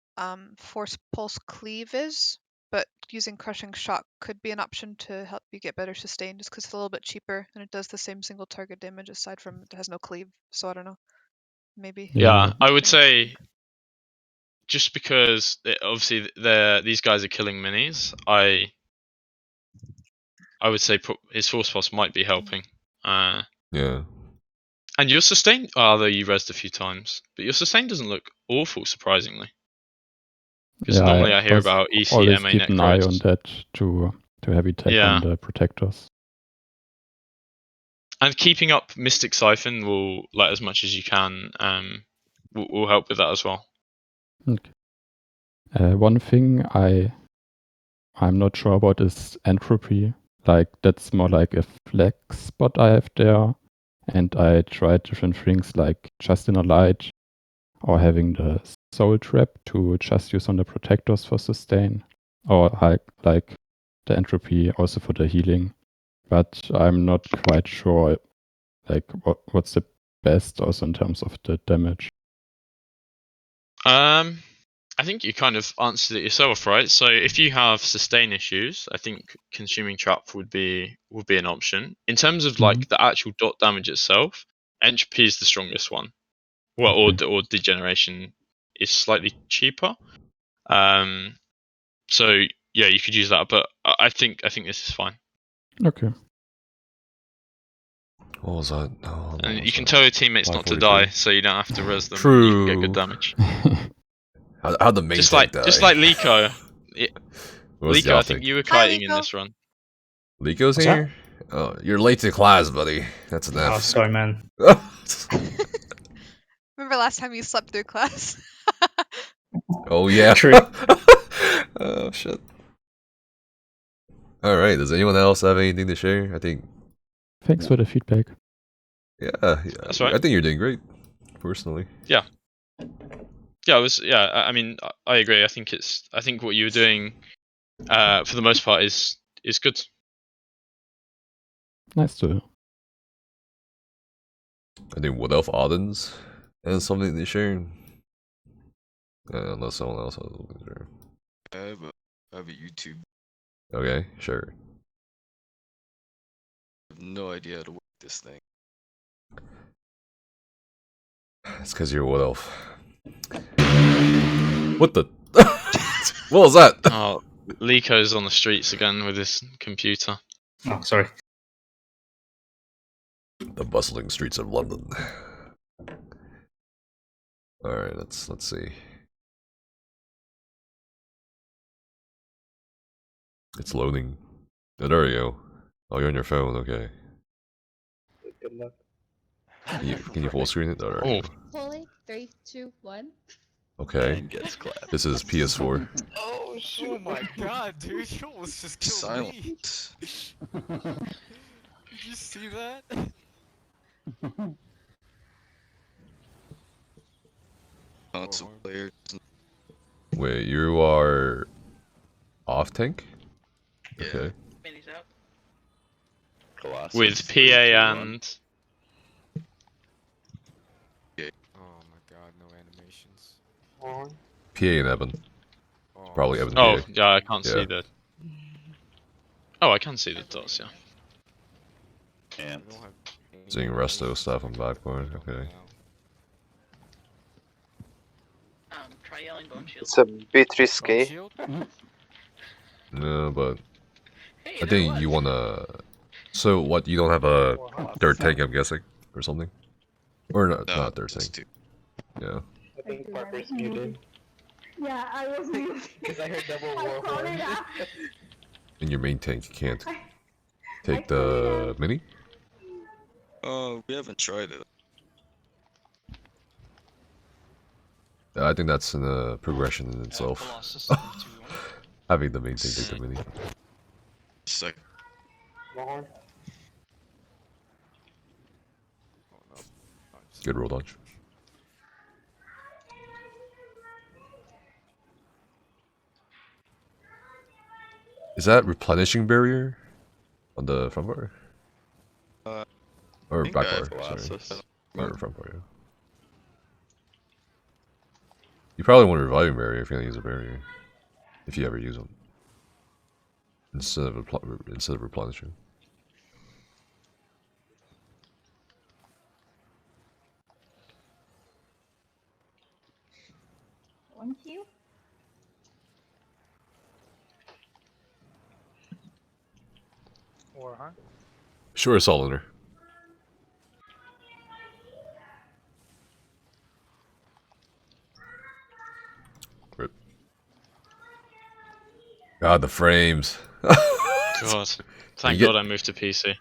force pulse cleave is, but using crushing shock could be an option to help you get better sustain, just because it's a little bit cheaper and it does the same single target damage aside from it has no cleave. So I don't know. Maybe. Yeah, I would say just because obviously these guys are killing minis, I would say his force pulse might be helping. Yeah. And your sustain, although you rezzed a few times, but your sustain doesn't look awful, surprisingly. Because normally I hear about always ECMA keep an eye on Necros. that to heavy tech on the protectors. And keeping up Mystic Siphon will, as much as you can, will help with that as well. Okay. One thing I'm not sure about is entropy. That's more like a flex spot I have there. And I tried different things like just in a light or having the soul trap to just use on the protectors for sustain. Or like the entropy also for the healing. But I'm not quite sure what's the best also in terms of the damage. I think you kind of answered it yourself, right? So if you have sustain issues, I think consuming trap would be an option. In terms of the actual dot damage itself, entropy is the strongest one. Well, or degeneration is slightly cheaper. So yeah, you could use that, but I think this is fine. Okay. What was that? And you can tell your teammates not to die, so you don't have to res them. True. You can get good damage. How'd the main tank die? Just like Liko. Liko, I think take? you were Hi, kiting in Liko. this run. Liko's What's here? Oh, you're late to class, buddy. That's an F. Oh, sorry, man. Remember last time you slept through class? Oh, yeah. True. Oh, shit. Alright, does anyone else have anything to share? I think... Thanks for the feedback. Yeah, That's right. I think you're doing great, personally. Yeah. I mean, I agree. I think what you were doing, for the most part, is good. Nice to hear. I think Wood Elf Audens has something to share. Unless someone else has something to share. I have a YouTube. Okay, sure. I have no idea how to work this thing. It's because you're a Wood Elf. What the? What was that? Oh, Liko's on the streets again with his computer. Oh, sorry. The bustling streets of London. Alright, let's see. It's loading. Oh, there you go. Oh, you're on your phone, okay. Good luck. Can you full screen it? Alright. Holy 3, 2, 1. Okay. This is PS4. Oh shit! Oh my god, dude, you almost just killed me. Did you see that? Console players. Wait, you are off tank? Okay. With PA and... Oh my god, no animations. PA and Evan. It's probably Evan. Oh, PA. yeah, I can't see the... Oh, I can see the dots, yeah. Can't. Seeing resto stuff on backboard, okay. Try yelling bone shield. It's a bit risky. No, but I think you wanna. So what? You don't have a third tank, I'm guessing, or something, or not third tank. Yeah. I think Parker's muted. Yeah, I was muted. Because I heard double warhorn. And your main tank can't take the mini. We haven't tried it. I think that's in a progression in itself. Having the main tank take the mini. Warhorn. Good roll dodge. Is that replenishing barrier on the front bar? Or back bar, sorry. Or front bar, yeah. You probably want a reviving barrier if you're gonna use a barrier. If you ever use them. Instead of replenishing. One Q. Warhorn. Sure, Soliner. God, the frames. God. Thank God I moved to PC.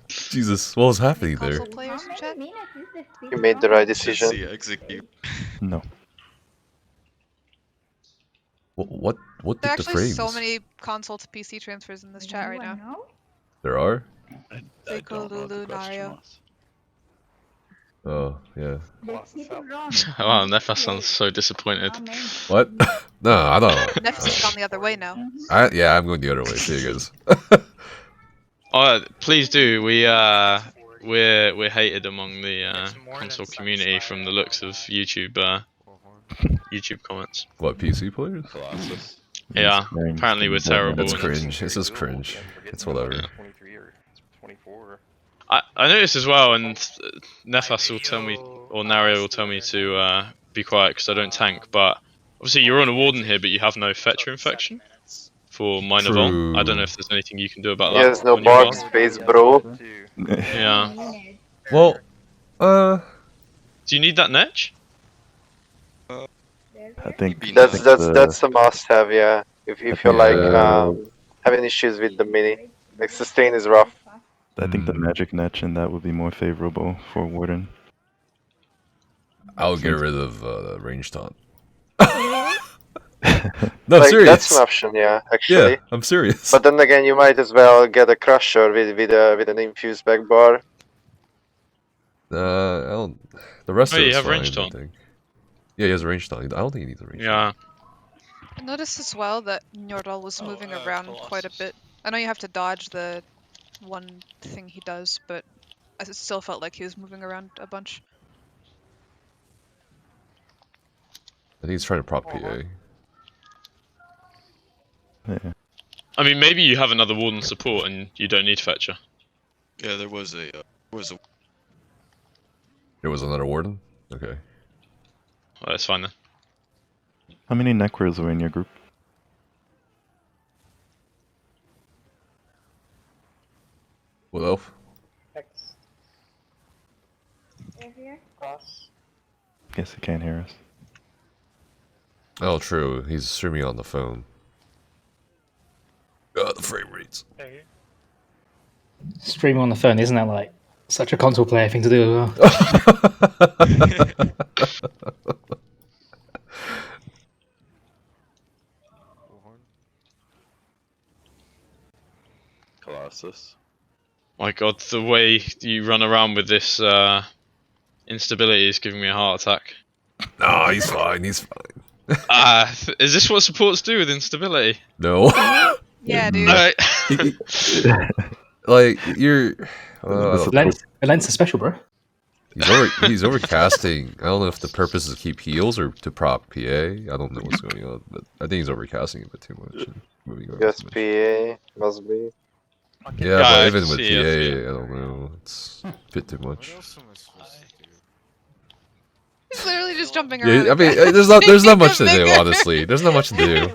Jesus, what was happening there? Console players in chat? You made the right decision. Execute. No. What There are did the actually frames? so many console to PC transfers in this chat right now. There are? Liko, Lulu, Nario. Oh, yeah. Wow, Nefa sounds so disappointed. What? No, I don't know. Nef's has gone the other way now. Yeah, I'm going the other way. See you guys. Please do. We're hated among the console community from the looks of YouTube YouTube comments. What, PC players? Yeah, apparently we're terrible. That's and cringe. This is cringe. It's whatever. Yeah. I noticed as well, and Nefas will tell me, or Nario will tell me to be quiet because I don't tank, but obviously you're on a Warden here, but you have no Fetcher infection for minor Vol. I don't know if there's anything you can do about that. Yes, no on your box Vol. space, bro. Yeah. Well, do you need that Netch? I think That's a must-have, yeah. If you're like having issues with the mini, like sustain is rough. I think the magic netch and that would be more favorable for Warden. I would get rid of the range taunt. No, I'm serious. That's an option, yeah, actually. Yeah, I'm serious. But then again, you might as well get a crusher with an infused back bar. I don't. The rest Oh, of you it's have fine, range taunt. I think. Yeah, he has a range taunt. I don't think he needs a range Yeah. I noticed as well that Njordal was moving around quite a bit. I know you have to dodge the one thing he does, but I still felt like he was moving around a bunch. I think he's trying to prop PA. Yeah. I mean, maybe you have another Warden support and you don't need Fetcher. Yeah, there was a There was another warden? Okay. Well, that's fine then. How many Necrons were in your group? What elf? X. Here. Cross. Guess he can't hear us. Oh, true. He's streaming on the phone. God, the frame rates. Streaming on the phone, isn't that like such a console player thing to do as well? Colossus. My god, the way you run around with this instability is giving me a heart attack. Nah, he's fine, he's fine. Is this what supports do with instability? No. Yeah, dude. Alright. Like, you're... I don't know. The lens is special, bro. He's overcasting. I don't know if the purpose is to keep heals or to proc PA. I don't know what's going on, but I think he's overcasting a bit too much. And moving around Yes, too much. PA must be. Yeah, but even with PA, I don't know. It's a bit too much. He's literally just jumping around. Yeah, I mean, there's not much to do, honestly. There's not much to do.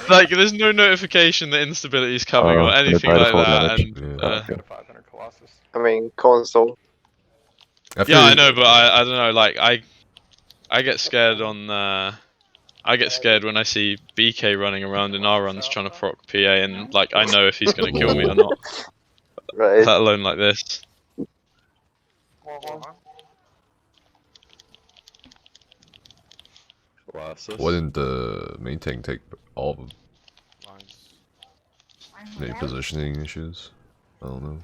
Like, there's no notification that instability is coming or anything like that. And, I mean, console. yeah, I know, but I don't know. Like, I get scared on. I get scared when I see BK running around in our runs trying to proc PA, and like I know if he's going to kill me or not. Right. Let alone like this. Why didn't the main tank take all of them? Maybe positioning issues? I don't know.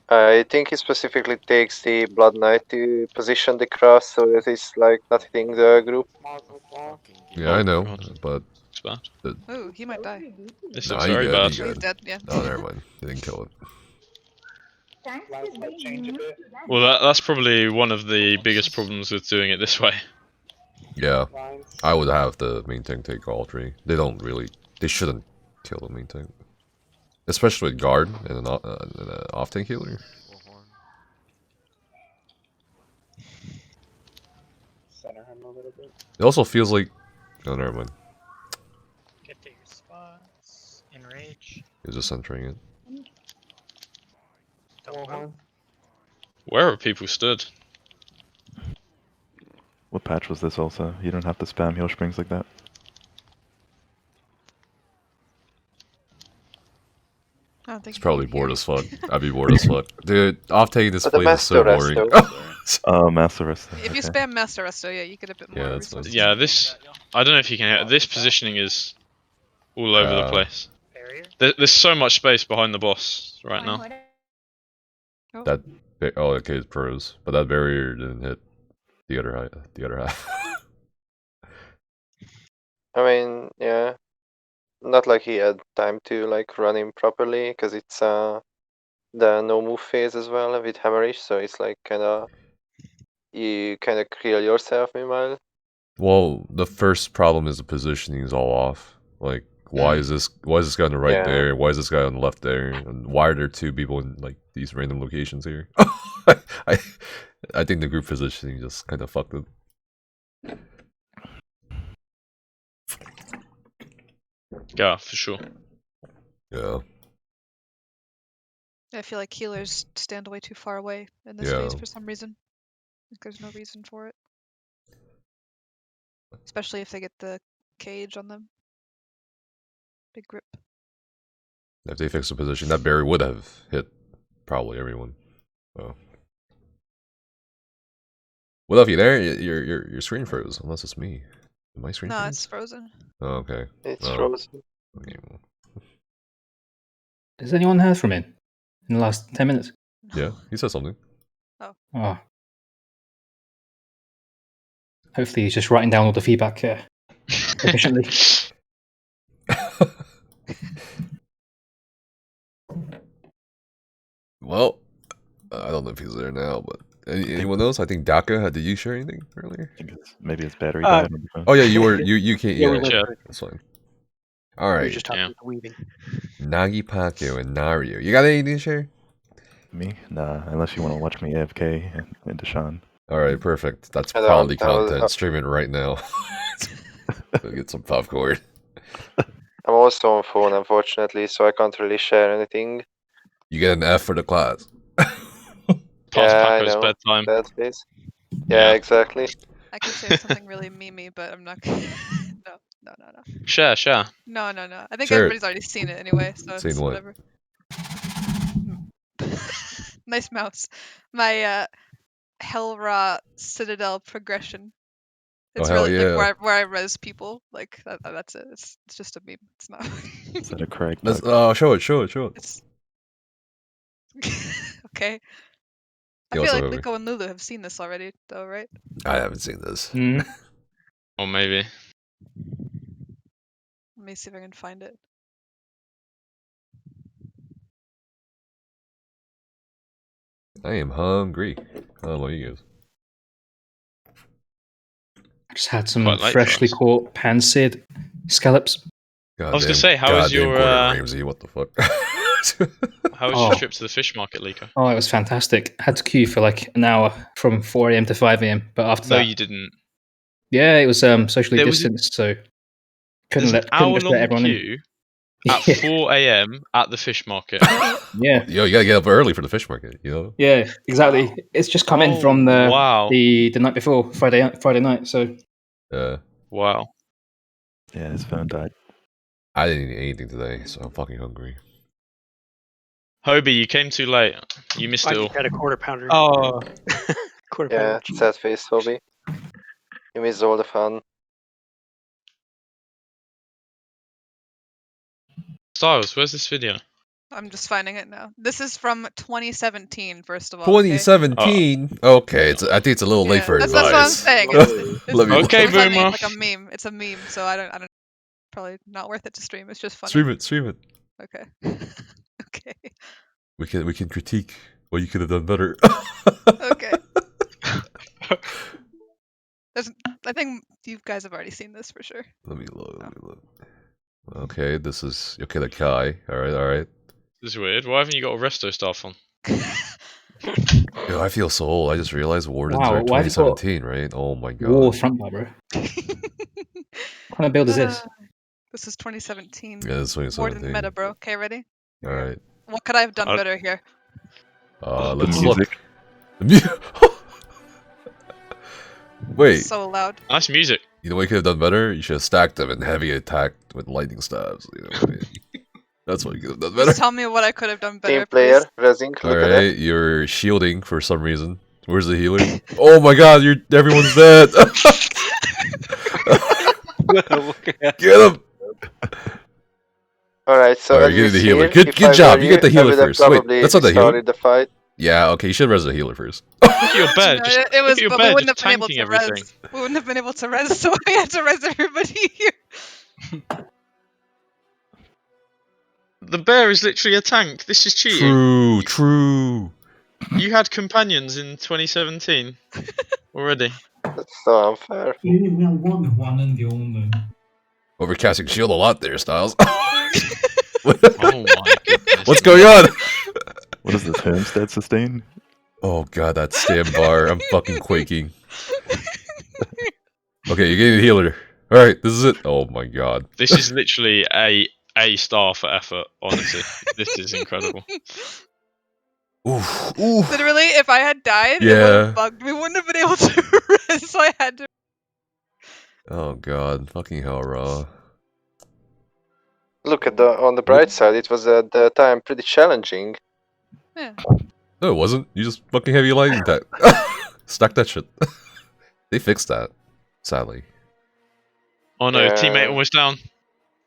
I think he specifically takes the Blood Knight to position the cross so that it's like not hitting the group. Yeah, I know, but... Ooh, he might die. This Nah, looks he very good, bad. he good. He's dead, yeah. Oh, never mind. They didn't kill it. Well, that's probably one of the biggest problems with doing it this way. Yeah, I would have the main tank take all three. They don't really... They shouldn't kill the main tank. Especially with guard and an off-tank healer. Center him a little bit. It also feels like... Oh, never mind. Get to your spots. Enrage. He's just centering it. Don't move. Where are people stood? What patch was this also? You don't have to spam heal springs like that. I don't think It's probably bored as fuck. I'd be bored as fuck. Dude, off-taking this But the play is so Master boring. Oh, Master Resto. If you spam Master Resto, yeah, you get a bit more. Yeah, that's nice. Yeah, this... I don't know if you can hear. This positioning is all over the place. There's so much space behind the boss right now. That... Oh, okay, it's pros. But that barrier didn't hit the other half. I mean, yeah. Not like he had time to like run him properly because it's the no move phase as well with hammerish, so it's like you kind of kill yourself meanwhile. Well, the first problem is the positioning is all off. Like, why is this guy on the right there? Why is this guy on the left there? And why are there two people in like these random locations here? I think the group positioning just kind of fucked it. Yeah, for sure. Yeah. I feel like healers stand way too far away in this phase for some reason. Like there's no reason for it. Especially if they get the cage on them. Big grip. If they fix the position, that barrier would have hit probably everyone. Oh. What up, you there? Your screen froze, unless it's me. My screen No, froze? it's frozen. Oh, okay. It's Oh. frozen. Okay, well. Has anyone heard from him in the last 10 minutes? Yeah, he said something. Oh. Hopefully he's just writing down all the feedback efficiently. Well, I don't know if he's there now, but anyone else? I think Daka, did you share anything earlier? Maybe his battery died. on the phone. Oh yeah, you can't. Yeah, Yeah, we went that's fine. All We were right, just talking about weaving. Nagi Paco and Nario. You got anything to share? Me? Nah, unless you want to watch me AFK and Deshaun. Alright, perfect. That's I don't- quality I was- content. Stream it right now. Go get some popcorn. I'm also on phone, unfortunately, so I can't really share anything. You get an F for the class. Yeah, I Paco's know. bedtime. That face. Yeah, exactly. I could say something really memey, but I'm not gonna. No. Share. No. I think Share it. everybody's already seen it anyway, so Seen it's what? whatever. Nice mouse. My Hellra Citadel progression. It's hell really yeah. like where I res people. Like that's it. It's just a meme. It's not. Is that a crack? Let's show it. It's okay. I Yeah, feel what's like up, Liko and Lulu have seen this already, though, right? I haven't seen this. Or maybe. Let me see if I can find it. I am hungry. I don't know you guys. I just had some Quite late for freshly us. caught pan-seared scallops. I was gonna say, how was goddamn your Gordon Ramsay? What the fuck? how was your trip to the fish market, Liko? Oh, it was fantastic. I had to queue for like an hour from 4 a.m. to 5 a.m. But after No, that, you didn't. yeah, it was socially There was a- distanced, so There's an couldn't just let hour-long everyone in. queue at Yeah. 4 a.m. at the fish market. Yeah, Yo, you gotta get up early for the fish market, you know? yeah, exactly. It's just come in from the wow. the night before Friday night. So Wow. Yeah, his phone died. I didn't eat anything today, so I'm fucking hungry. Hobie, you came too late. You missed I it all. just had a quarter pounder. Oh. Quarter Yeah, pounder. cheese. sad face, Hobie. You missed all the fun. Styles, where's this video? I'm just finding it now. This is from 2017, first of all. Okay? 2017? Okay, I think it's a little late for That's advice. what I'm saying. It's Let me Okay, it's funny, boomer. It's like a meme. It's a meme, so I don't. Probably not worth it to stream. It's just funny. Stream it. Okay. Okay. We can critique what you could have done better. Okay. I think you guys have already seen this for sure. Let me look. Okay, this is the Kai. Alright. This is weird. Why haven't you got a resto staff on? Yo, I feel so old. I just realized Wardens Wow, are why have you got 2017, right? Oh my god. war front bar, bro. What kind of build is this? This is 2017. Yeah, this is 2017. Warden meta, bro. Okay, ready? Alright. What could I have done better here? Let's music. look. Wait. So loud. Nice music. You know what you could have done better? You should have stacked them and heavy attacked with lightning stabs. You know what I mean? That's what you could have done better. Just tell me what I could have done better, Team player, please. Resing, look at that. Alright, you're shielding for some reason. Where's the healer? Oh my god, everyone's dead! Get him! Alright, so Alright, as get you the see, healer. if Good I job, were you get the I healer would have first. Wait, probably that's not the healer? started the fight. Yeah, okay, you should res the healer first. Look at your bed. No, Just, it was, look at your but bed, we wouldn't have just been able tanking to res. everything. We wouldn't have been able to res, so I had to res everybody here. The bear is literally a tank. This is cheating. True. You had companions in 2017 already. That's so unfair. One and the only. Overcasting shield a lot there, Styles. Oh my goodness. What's going on? What is this, Homestead sustain? Oh god, that stam bar. I'm fucking quaking. Okay, you getting the healer. Alright, this is it. Oh my god. This is literally a star for effort, honestly. This is incredible. Oof. Literally, if I had died, it would Yeah. have bugged. We wouldn't have been able to res, so I had to. Oh god, fucking hell, raw. Look at on the bright side, it was at the time pretty challenging. Yeah. No, it wasn't. You just fucking heavy lightning that. Stack that shit. They fixed that, sadly. Oh no, Yeah. teammate almost down.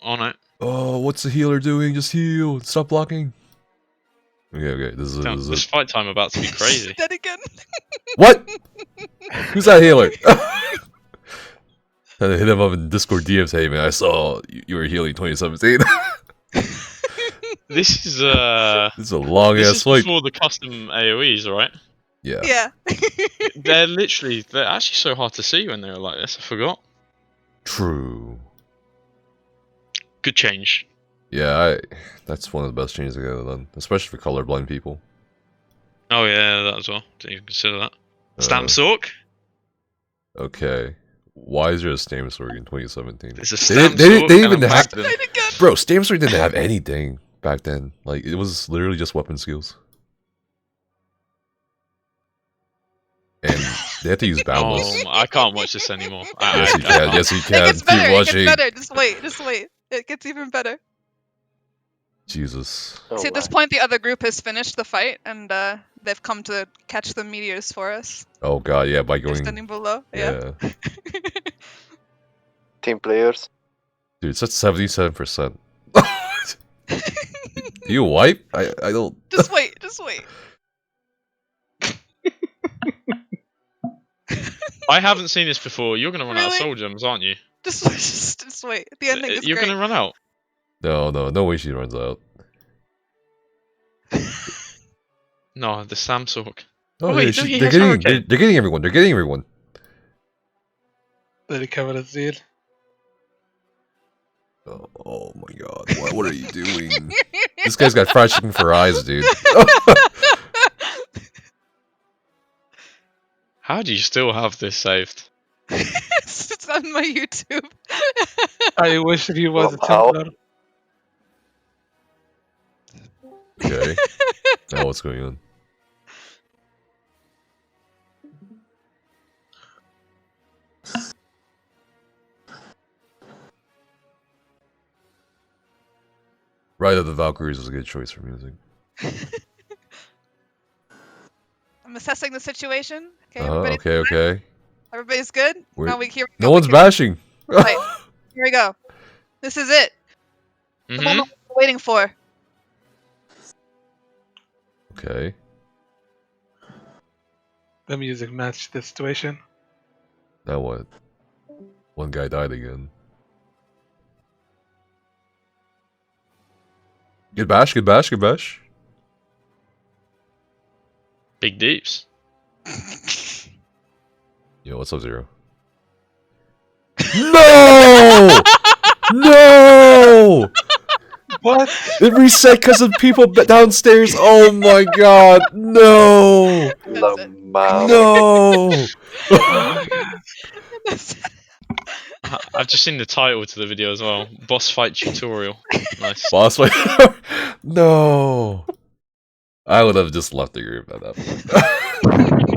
Oh no. Oh, what's the healer doing? Just heal. Stop blocking. Okay, this is Damn, this it. fight time about to be crazy. Dead again. What? Who's that healer? I hit him up in Discord DMs. Hey man, I saw you were healing 2017. This is This is a long this ass is fight. before the custom AoEs, right? Yeah. Yeah. They're actually so hard to see when they're like this. I forgot. True. Good change. Yeah, that's one of the best changes I got done, especially for colorblind people. Oh yeah, that as well. Didn't even consider that. Stamp Sork? Okay. Why is there a Stamp Sork in 2017? There's a They Stamp didn't Sork and even a have... Magnum. Bro, Stamp Sork didn't have anything back then. Like, it was literally just weapon skills. And they had to use Boundless. Oh, I can't watch this anymore. Yes, you can. Yes, you It can. gets Keep better. It watching. gets better. Just wait. Just wait. It gets even better. Jesus. See, at this point, the other group has finished the fight, and they've come to catch the meteors for us. Oh god, yeah, by They're going... standing below. Yeah. Team players. Dude, it's at 77%. Do you wipe? I don't... Just wait. Just wait. I haven't seen this before. You're gonna run out of Really? soul gems, aren't you? Just wait. The ending is You're great. gonna run out. No way she runs out. No, the Stamp Sork. Oh, wait, yeah, no, he they're has getting Hurricane. they're getting everyone. They're getting everyone. Let it cover the seal. Oh my god, what are you doing? This guy's got fried chicken for eyes, dude. How do you still have this saved? It's on my YouTube. I wish you was a How? Templar. Okay. Now what's going on? Ride of the Valkyries was a good choice for music. I'm assessing the situation. Okay, everybody's Okay. Everybody's good. Now here we go. No one's bashing. Right. Here we go. This is it. The moment we're waiting for. Okay. The music matched the situation. Now what? One guy died again. Good bash. Big deeps. Yo, what's up, Zero? No! No! What? It reset because of people downstairs. Oh my god, no! No! I've just seen the title to the video as well. Boss fight tutorial. Nice. Boss fight? No! I would have just left the group at that point.